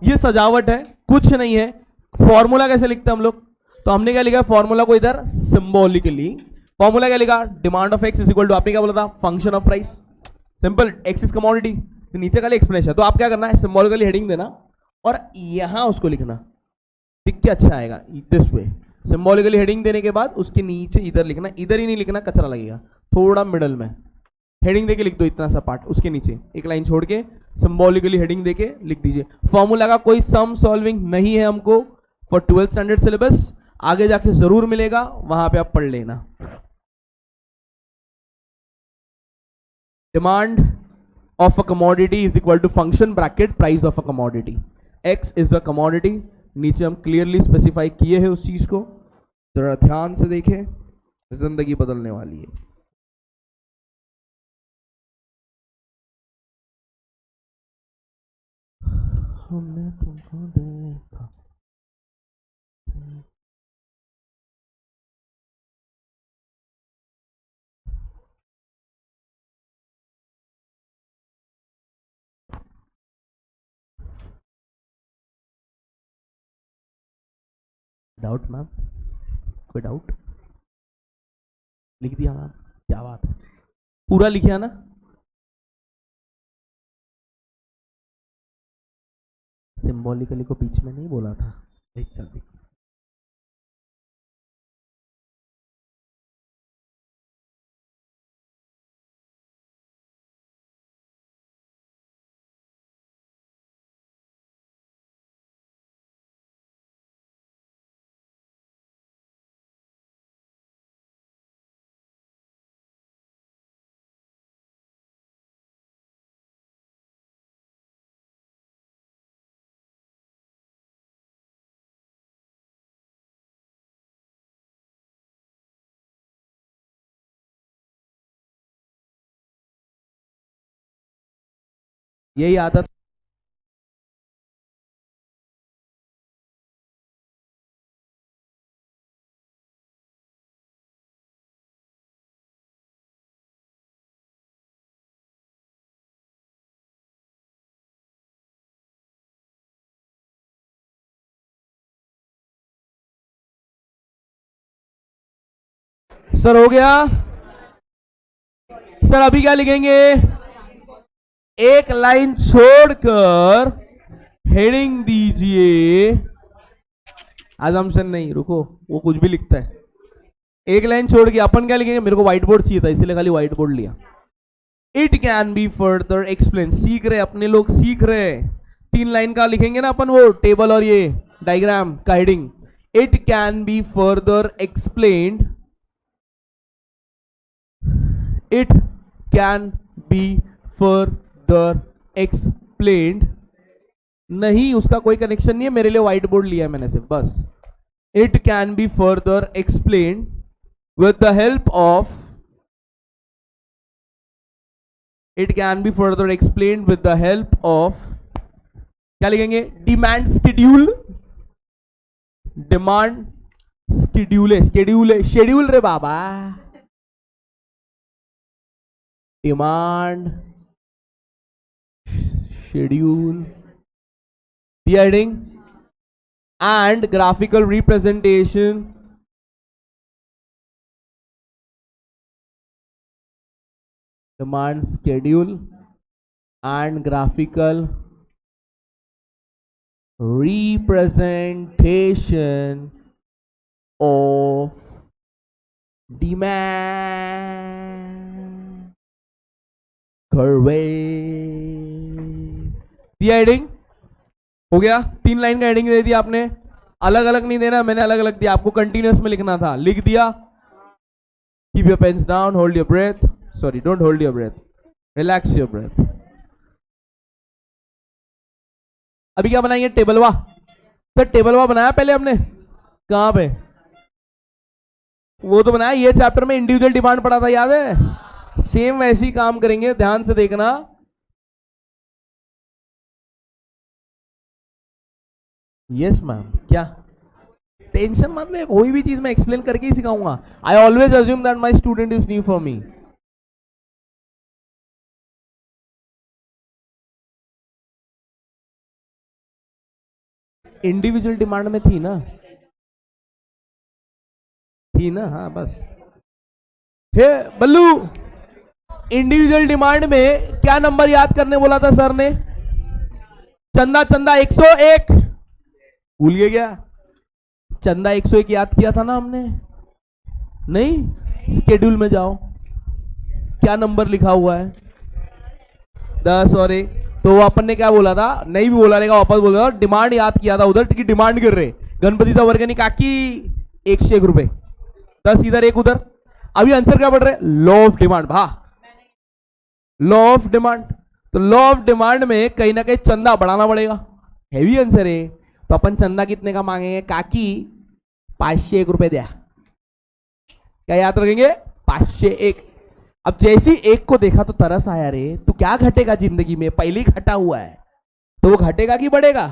ये सजावट है, कुछ नहीं है. फॉर्मूला कैसे लिखते हैं हम लोग? तो हमने क्या लिखा? फॉर्मूला को इधर सिंबॉलिकली. फॉर्मूला क्या लिखा? Demand of X is equal to, आपने क्या बोला था? Function of price. Simple. X is commodity. तो नीचे का एक्सप्लेनेशन. तो आप क्या करना है? सिंबॉलिकली हेडिंग देना और यहां उसको लिखना. दिख के अच्छा आएगा दिस वे. सिंबॉलिकली हेडिंग देने के बाद उसके नीचे इधर लिखना. इधर ही नहीं लिखना, कचरा लगेगा. थोड़ा मिडल में हेडिंग देके लिख दो इतना सा पार्ट. उसके नीचे एक लाइन छोड़ के सिंबॉलिकली हेडिंग देके लिख दीजिए. फॉर्मूला का कोई सम सॉल्विंग नहीं है हमको फॉर 12th स्टैंडर्ड सिलेबस. आगे जाके जरूर मिलेगा, वहां पे आप पढ़ लेना. Demand of a commodity is equal to function bracket price of a commodity. X is a commodity. नीचे हम क्लियरली स्पेसिफाई किए हैं उस चीज को. जरा ध्यान से देखें, जिंदगी बदलने वाली है. हमने तुमको देखा. Doubt ma'am? कोई डाउट? लिख दिया मैम, क्या बात है. पूरा लिखिया ना? सिंबॉलिकली को बीच में नहीं बोला था. देख कर देख. यही आदत. सर हो गया? सर अभी क्या लिखेंगे? एक लाइन छोड़कर हेडिंग दीजिए, अजम्पशन नहीं, रुको, वो कुछ भी लिखता है। एक लाइन छोड़ के अपन क्या लिखेंगे, मेरे को व्हाइट बोर्ड चाहिए था इसीलिए खाली व्हाइट बोर्ड लिया। It can be further explain, सीख रहे अपने लोग, सीख रहे। 3 लाइन का लिखेंगे ना अपन, वो टेबल और ये डायग्राम का heading. It can be further explained, it can be further explained, नहीं उसका कोई कनेक्शन नहीं है, मेरे लिए व्हाइट बोर्ड लिया है मैंने सिर्फ, बस। It can be further explained with the help of, it can be further explained with the help of, क्या लिखेंगे, डिमांड स्केड्यूल, डिमांड स्केड्यूल है, स्केड्यूल है, शेड्यूल रे बाबा, demand schedule, the heading and graphical representation, demand schedule and graphical representation of demand curve, the heading हो गया। 3 लाइन का हेडिंग दे दिया आपने, अलग अलग नहीं देना, मैंने अलग अलग दिया, आपको कंटिन्यूअस में लिखना था, लिख दिया। Keep your pens down, hold your breath, sorry don't hold your breath, relax your breath. अभी क्या बनाएंगे, टेबलवा। सर टेबलवा बनाया पहले हमने, कहां पे, वो तो बनाया, ये चैप्टर में इंडिविजुअल डिमांड पढ़ा था, याद है। सेम वैसे ही काम करेंगे, ध्यान से देखना। यस मैम, क्या टेंशन मत ले, कोई भी चीज मैं एक्सप्लेन करके ही सिखाऊंगा। I always assume that my student is new for me. Individual demand में थी ना, थी ना, हाँ बस। हे बल्लू, इंडिविजुअल डिमांड में क्या नंबर याद करने बोला था सर ने, चंदा चंदा 101, भूल गए क्या, चंदा 101 याद किया था ना हमने, नहीं, स्केड्यूल में जाओ, क्या नंबर लिखा हुआ है, 10 और 1, तो अपन ने क्या बोला था, नहीं भी बोला रहेगा, वापस बोल रहा, डिमांड याद किया था उधर की, डिमांड कर रहे गणपति वर्गनी काकी 101 रुपए, 10 इधर 1 उधर। अभी आंसर क्या पढ़ रहे, लॉ ऑफ डिमांड, भा लॉ ऑफ डिमांड। तो लॉ ऑफ डिमांड में कहीं ना कहीं चंदा बढ़ाना पड़ेगा, हैवी आंसर है। तो अपन चंदा कितने का मांगेंगे, काकी 501 रुपए दिया, क्या याद रखेंगे, 501। अब जैसी 1 को देखा तो तरस आया, रे तो क्या घटेगा जिंदगी में, पहले ही घटा हुआ है, तो वो घटेगा कि बढ़ेगा,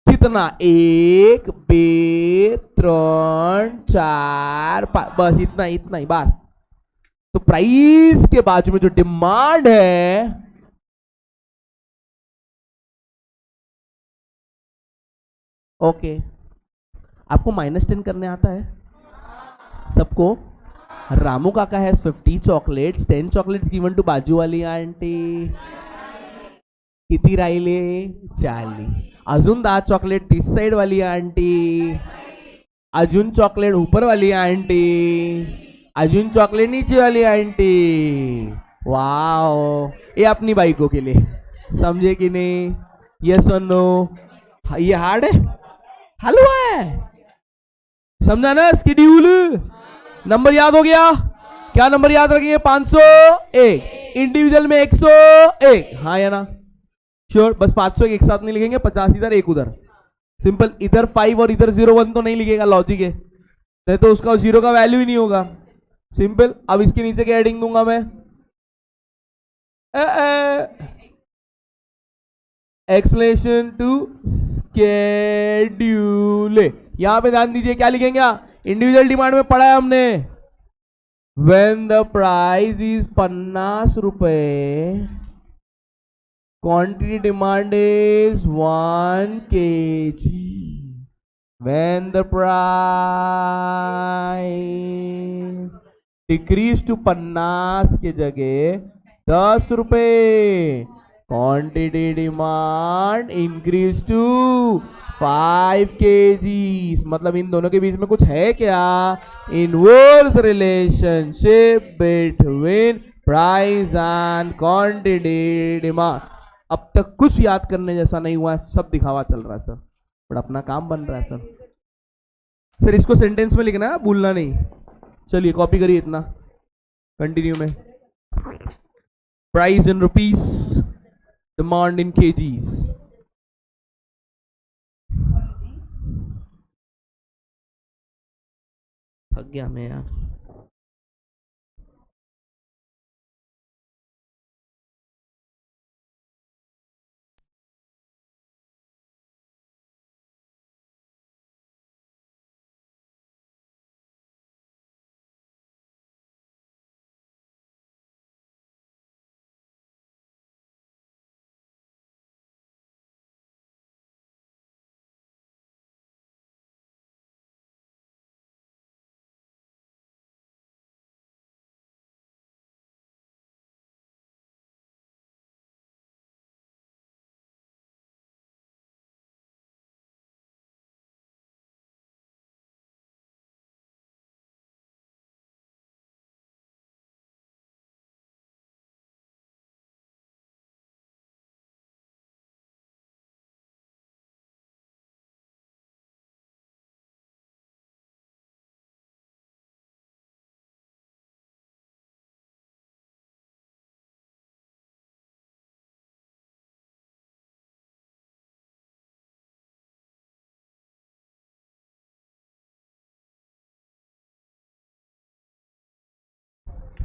कितना, 1 2 3 4 5, बस इतना इतना ही बस। तो प्राइस के बाजू में जो डिमांड है, ओके, आपको -10 करने आता है सबको। रामू काका है 50 चॉकलेट्स, 10 चॉकलेट्स गिवन टू बाजू वाली आंटी, किती राहिले, 40, अजून 10 चॉकलेट दिस साइड वाली आंटी, अजून चॉकलेट ऊपर वाली आंटी, अजून चॉकलेट नीचे वाली आंटी। वाओ, ये अपनी बाइकों के लिए, समझे कि नहीं, यस और नो, ये हार्ड है, हलवा है, समझा ना, स्केड्यूल, नंबर याद हो गया, क्या नंबर याद रखेंगे, 501, इंडिविजुअल में 101, हाँ या ना, श्योर, बस 501 एक साथ नहीं लिखेंगे, 50 इधर 1 उधर, सिंपल, इधर 5 और इधर 0 1 तो नहीं लिखेगा, लॉजिक है, नहीं तो उसका 0 का वैल्यू ही नहीं होगा, सिंपल। अब इसके नीचे क्या हेडिंग दूंगा मैं, एक्सप्लेनेशन टू स्केड्यूल, यहां पे ध्यान दीजिए, क्या लिखेंगे, इंडिविजुअल डिमांड में पढ़ा है हमने, व्हेन द प्राइस इज 50 रुपए, quantity demand is 1 kg, when the price decrease to 50 के जगह 10 रुपए, quantity demand increase to 5 kgs। मतलब इन दोनों के बीच में कुछ है क्या? Inverse relationship between price and quantity demand. अब तक कुछ याद करने जैसा नहीं हुआ है, सब दिखावा चल रहा है सर, बट अपना काम बन रहा है सर। सर इसको सेंटेंस में लिखना है, भूलना नहीं। चलिए कॉपी करिए इतना, कंटिन्यू में। Price in rupees, demand in KGs. थक गया मैं यार।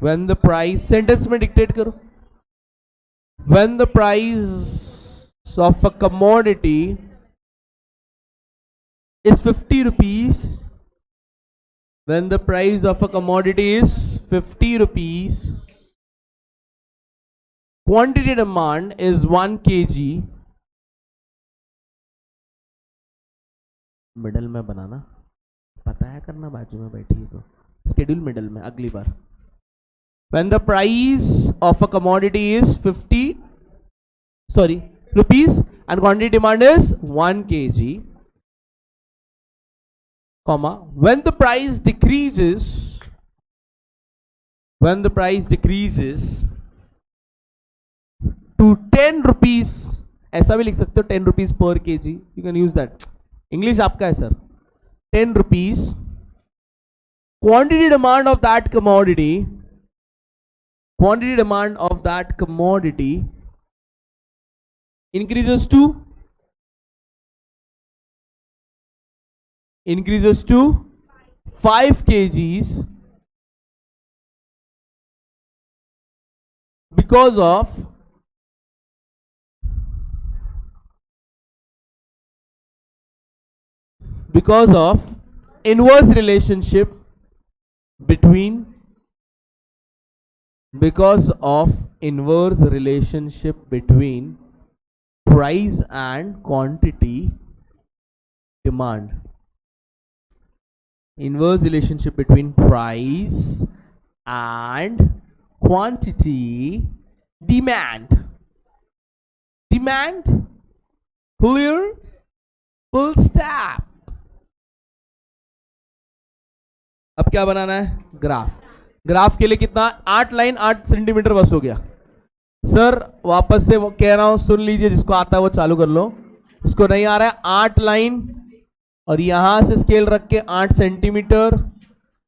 When the price, सेंटेंस में डिक्टेट करो। When the price of a commodity is 50 rupees, when the price of a commodity is 50 rupees, quantity demand is 1 kg। Middle में बनाना, पता है करना, बाजू में बैठी है तो स्केड्यूल मिडल में अगली बार। When the price of a commodity is 50 rupees and quantity demand is 1 kg, comma, when the price decreases to 10 rupees, ऐसा भी लिख सकते हो 10 rupees per kg, you can use that, English आपका है sir. 10 rupees, quantity demand of that commodity increases to 5 kgs because of inverse relationship between price and quantity demand। Inverse relationship between price and quantity demand। Clear? Full stop। अब क्या बनाना है? ग्राफ के लिए कितना? 8 लाइन 8 सेंटीमीटर बस हो गया सर। वापस से वो कह रहा हूं, सुन लीजिए, जिसको आता है वो चालू कर लो, इसको नहीं आ रहा है 8 लाइन, और यहां से स्केल रख के 8 सेंटीमीटर,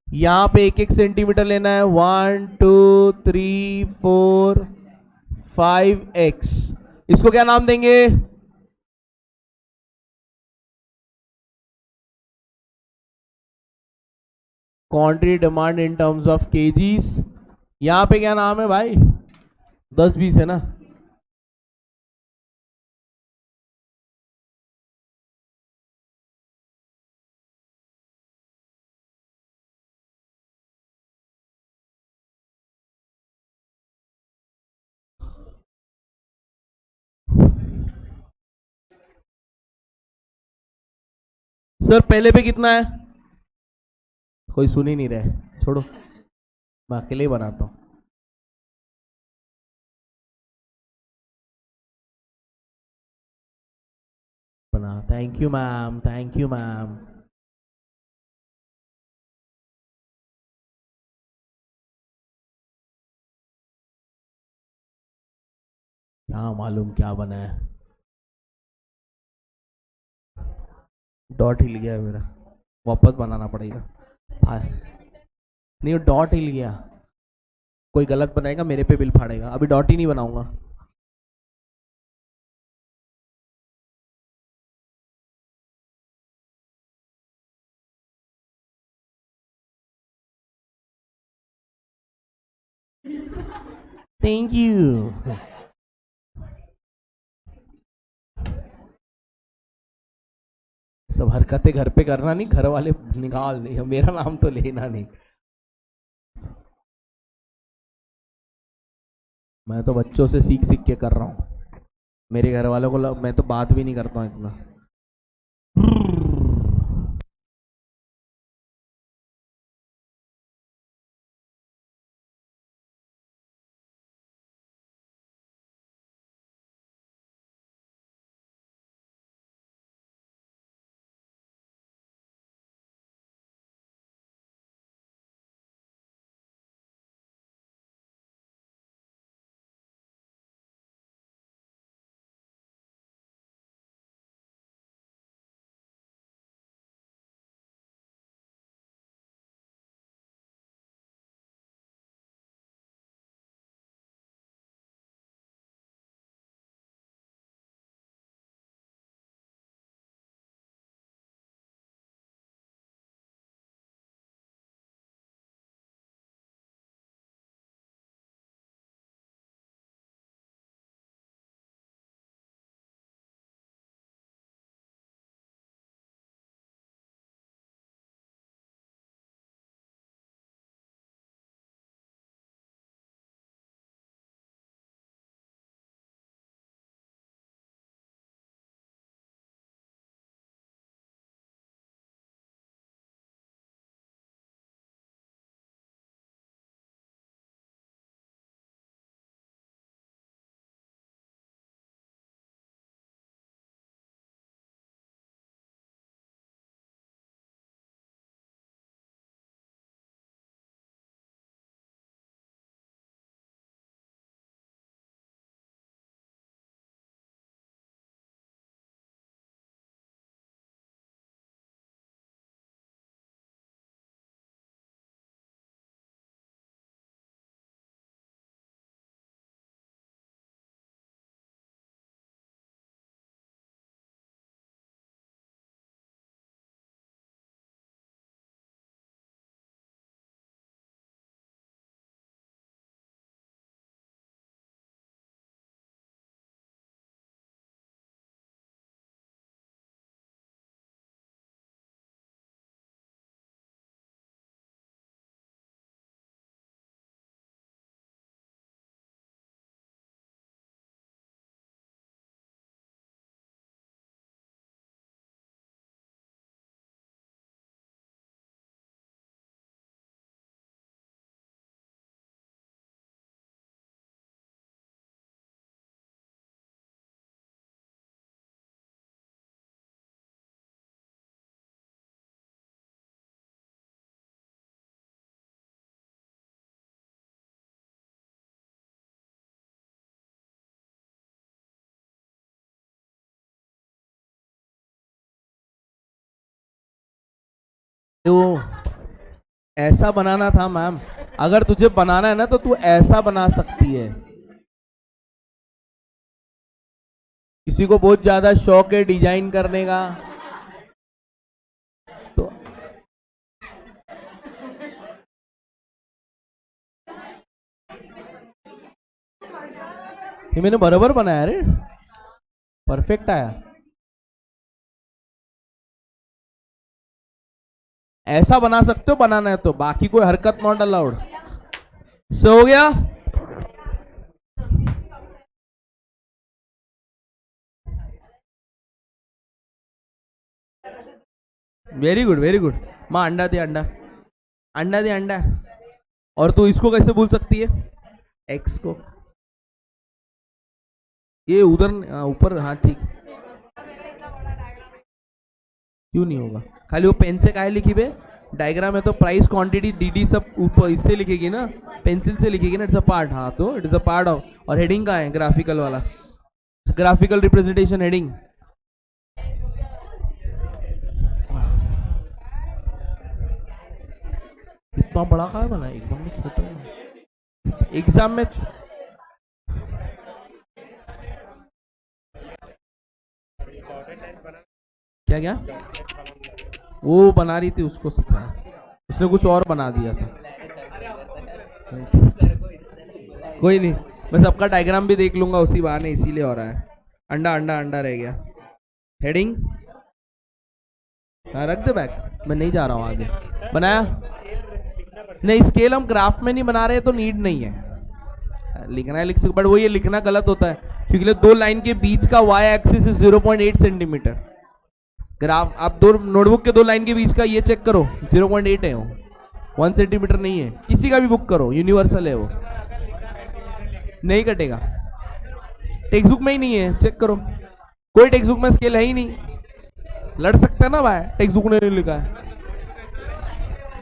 यहां पे 1 सेंटीमीटर लेना है। 1 2 3 4 5x। इसको क्या नाम देंगे? Quantity demand in terms of KGs. यहां पे क्या नाम है भाई? 10-20 है ना। सर पहले पे कितना है? कोई सुन ही नहीं रहे, छोड़ो, मैं अकेले ही बनाता हूं। बना। Thank you ma'am, thank you ma'am. क्या मालूम क्या बना है। डॉट हिल गया है मेरा, वापस बनाना पड़ेगा। हाँ, नहीं डॉट हिल गया, कोई गलत बनाएगा मेरे पे बिल फाड़ेगा। अभी डॉट ही नहीं बनाऊंगा। Thank you. सब हरकतें घर पे करना नहीं, घर वाले निकाल नहीं, मेरा नाम तो लेना नहीं। मैं तो बच्चों से सीख सीख के कर रहा हूँ। मेरे घर वालों को मैं तो बात भी नहीं करता हूँ इतना। तो ऐसा बनाना था मैम, अगर तुझे बनाना है ना तो तू ऐसा बना सकती है। किसी को बहुत ज्यादा शौक है डिजाइन करने का तो ये मैंने बराबर बनाया रे, परफेक्ट आया। ऐसा बना सकते हो, बनाना है तो, बाकी कोई हरकत नॉट अलाउड। सो हो गया। Very good very good. माँ अंडा दे, अंडा अंडा दे, अंडा। और तू इसको कैसे भूल सकती है, एक्स को। ये उधर ऊपर, हाँ ठीक। क्यों नहीं होगा? खाली वो पेन से काहे लिखी बे? डायग्राम है तो प्राइस क्वांटिटी डीडी सब ऊपर इससे लिखेगी ना, पेंसिल से लिखेगी ना. It's a part. हाँ तो it is a part of. और हेडिंग का है ग्राफिकल वाला, ग्राफिकल रिप्रेजेंटेशन हेडिंग. इतना बड़ा कहाँ बना है? एग्जाम में छोटा है. एग्जाम में क्या क्या वो बना रही थी, उसको सिखाया. उसने कुछ और बना दिया था. कोई नहीं, मैं सबका डायग्राम भी देख लूंगा उसी बहाने, इसीलिए हो रहा है. अंडा अंडा अंडा रह गया. हेडिंग हाँ रख दे बैक. मैं नहीं जा रहा हूँ आगे. बनाया नहीं. स्केल हम ग्राफ में नहीं बना रहे तो नीड नहीं है. लिखना है लिख सकते, बट वो ये लिखना गलत होता है क्योंकि दो लाइन के बीच का y axis is 0.8 centimetre. Graph आप दो नोटबुक के दो लाइन के बीच का ये चेक करो, 0.8 है वो, 1 सेंटीमीटर नहीं है. किसी का भी बुक करो, यूनिवर्सल है वो, नहीं कटेगा. टेक्स्ट बुक में ही नहीं है, चेक करो. कोई टेक्स्ट बुक में स्केल है ही नहीं. लड़ सकता है ना भाई, टेक्स्ट बुक ने नहीं लिखा है.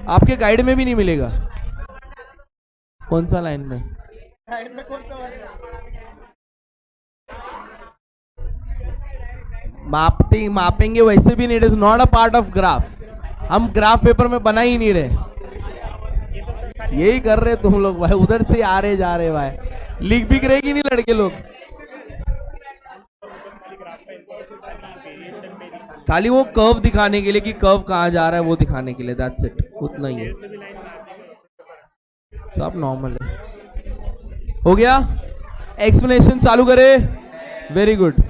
आपके गाइड में भी नहीं मिलेगा. कौन सा लाइन में? मापेंगे वैसे भी नहीं. It is not a part of graph. हम ग्राफ पेपर में बना ही नहीं रहे. यही कर रहे तुम लोग भाई, उधर से आ रहे जा रहे भाई. लिख भी रहेगी नहीं लड़के लोग. खाली वो कर्व दिखाने के लिए कि कर्व कहां जा रहा है वो दिखाने के लिए, दैट्स इट. उतना ही है, सब नॉर्मल है. हो गया? एक्सप्लेनेशन चालू करे. Very good.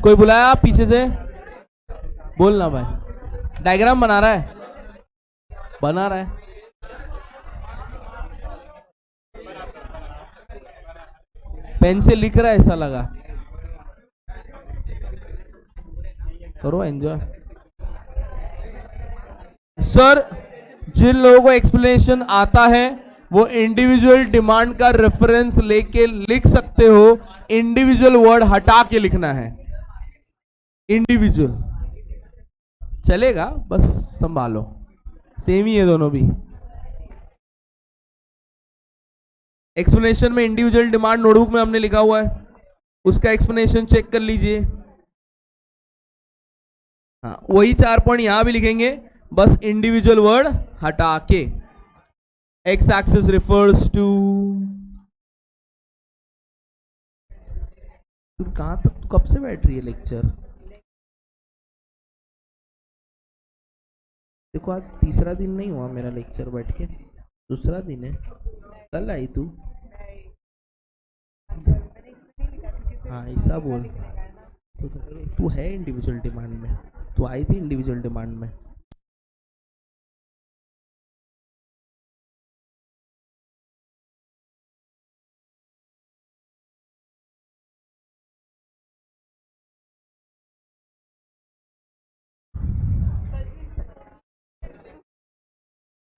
कोई बुलाया पीछे से? बोलना भाई. डायग्राम बना रहा है? बना रहा है. पेन से लिख रहा है ऐसा लगा. करो एंजॉय. सर जिन लोगों को एक्सप्लेनेशन आता है वो इंडिविजुअल डिमांड का रेफरेंस लेके लिख सकते हो. इंडिविजुअल वर्ड हटा के लिखना है. इंडिविजुअल चलेगा, बस संभालो. सेम ही है दोनों भी. एक्सप्लेनेशन में इंडिविजुअल डिमांड नोटबुक में हमने लिखा हुआ है, उसका एक्सप्लेनेशन चेक कर लीजिए. हाँ वही 4 पॉइंट यहां भी लिखेंगे, बस इंडिविजुअल वर्ड हटा के. X axis refers to. तुम कहां तक कब से बैठ रही है लेक्चर? देखो आज तीसरा दिन नहीं हुआ मेरा लेक्चर बैठ के, दूसरा दिन है. कल आई तू. हाँ ऐसा बोल. तू है इंडिविजुअल डिमांड में, तू आई थी इंडिविजुअल डिमांड में.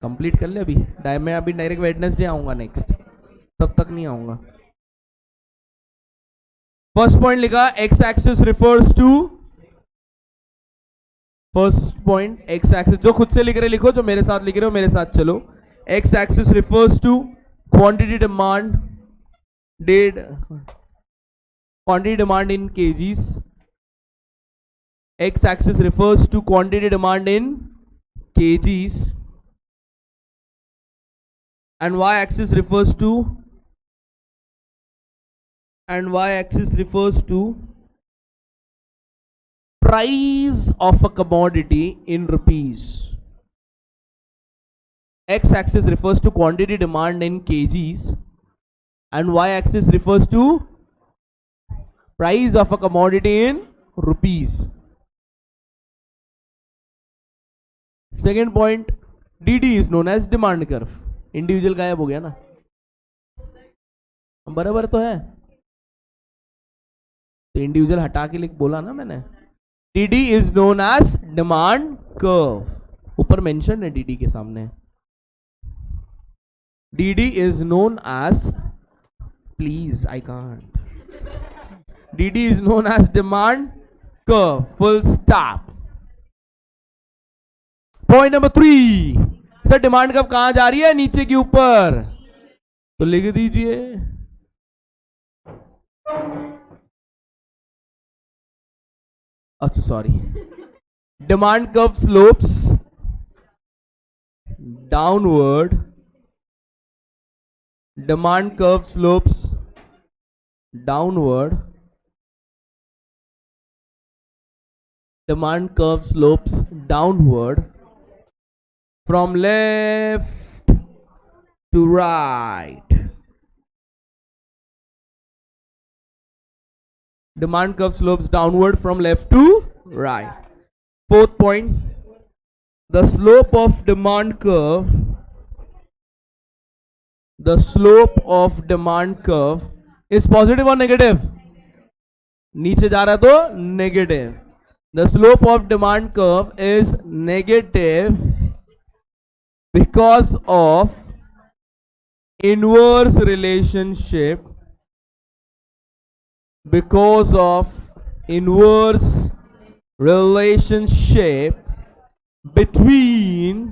कंप्लीट कर ले अभी. मैं अभी डायरेक्ट वेडनेसडे आऊंगा नेक्स्ट, तब तक नहीं आऊंगा. फर्स्ट पॉइंट लिखा X axis refers to. First point X axis, जो खुद से लिख रहे लिखो, जो मेरे साथ लिख रहे हो मेरे साथ चलो. X axis refers to quantity demand quantity demand in kgs. X axis refers to quantity demand in kgs and y axis refers to price of a commodity in rupees. X axis refers to quantity demand in kgs and y axis refers to price of a commodity in rupees. Second point, DD is known as demand curve. Individual गायब हो गया ना, बराबर तो है. तो इंडिविजुअल हटा के लिख बोला ना मैंने. DD is known as demand curve. ऊपर मेंशन है DD के सामने. DD is known as, please I can't. DD is known as demand curve. Full stop. Point number 3. Sir demand curve कहां जा रही है? नीचे के ऊपर. तो लिख दीजिए. अच्छा sorry. Demand curve slopes downward. Demand curve slopes downward. Demand curve slopes downward from left to right. Demand curve slopes downward from left to right. Fourth point, the slope of demand curve, the slope of demand curve is positive or negative? नीचे जा रहा है तो negative. The slope of demand curve is negative because of inverse relationship. Because of inverse relationship between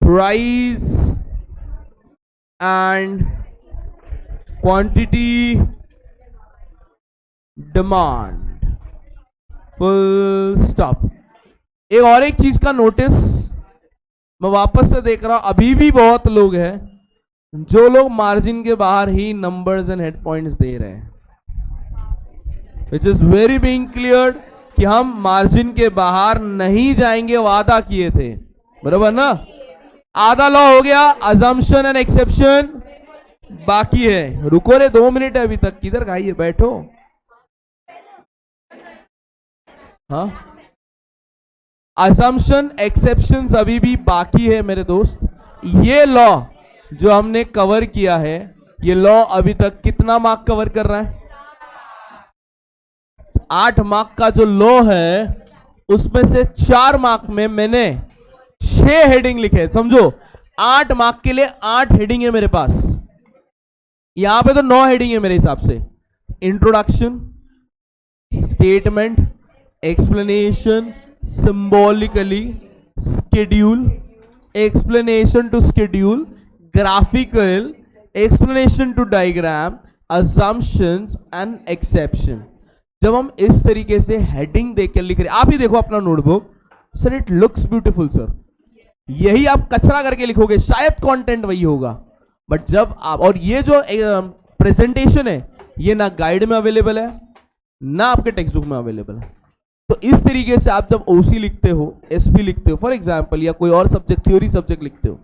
price and quantity demand. Full stop. एक चीज का नोटिस मैं वापस से देख रहा हूं, अभी भी बहुत लोग हैं जो लोग मार्जिन के बाहर ही नंबर्स एंड हेड पॉइंट्स दे रहे हैं. Which is very being clear कि हम मार्जिन के बाहर नहीं जाएंगे, वादा किए थे, बराबर ना. आधा लॉ हो गया. अजम्पशन एंड एक्सेप्शन बाकी है. रुको रे, 2 मिनट है अभी तक. किधर खाइए, बैठो. हाँ, असम्पशन एक्सेप्शंस अभी भी बाकी है मेरे दोस्त. ये लॉ जो हमने कवर किया है, ये लॉ अभी तक कितना मार्क कवर कर रहा है? 8 मार्क का जो लॉ है उसमें से 4 मार्क में मैंने 6 हेडिंग लिखे. समझो, 8 मार्क के लिए 8 हेडिंग है मेरे पास. यहां पे तो 9 हेडिंग है मेरे हिसाब से. Introduction, statement, explanation, symbolically, schedule, explanation to schedule, graphical, explanation to diagram, assumptions and exception. जब हम इस तरीके से हेडिंग देख के लिख रहे, आप ही देखो अपना notebook. Sir it looks beautiful sir. यही आप कचरा करके लिखोगे, शायद कंटेंट वही होगा. बट जब आप, और ये जो प्रेजेंटेशन है ये ना गाइड में अवेलेबल है ना आपके टेक्स्ट बुक में अवेलेबल है. तो इस तरीके से आप जब ओसी लिखते हो, एसपी लिखते हो फॉर एग्जांपल, या कोई और सब्जेक्ट, थ्योरी सब्जेक्ट लिखते हो,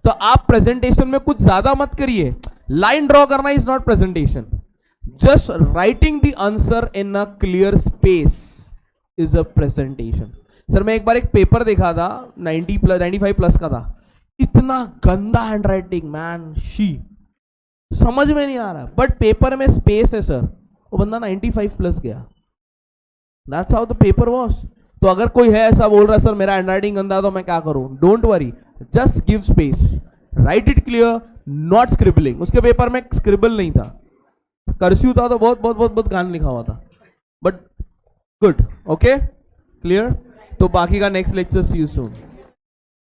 तो आप प्रेजेंटेशन में कुछ ज्यादा मत करिए. लाइन ड्रॉ करना is not presentation. Just writing the answer in a clear space is a presentation. Sir मैं एक बार एक पेपर देखा था, 95+ का था. इतना गंदा हैंड राइटिंग मैन, शी, समझ में नहीं आ रहा. बट पेपर में स्पेस है सर. वो बंदा 95+ गया. That's how the paper was. तो अगर कोई है ऐसा बोल रहा है सर मेरा हैंडराइटिंग गंदा, तो मैं क्या करूं? Don't worry, just give space, right it clear, not scribbling. उसके पेपर में स्क्रिबल नहीं था, कर्सिव था, तो बहुत बहुत बहुत बहुत गान लिखा हुआ था. But good, okay, clear. तो बाकी का next lecture see you soon.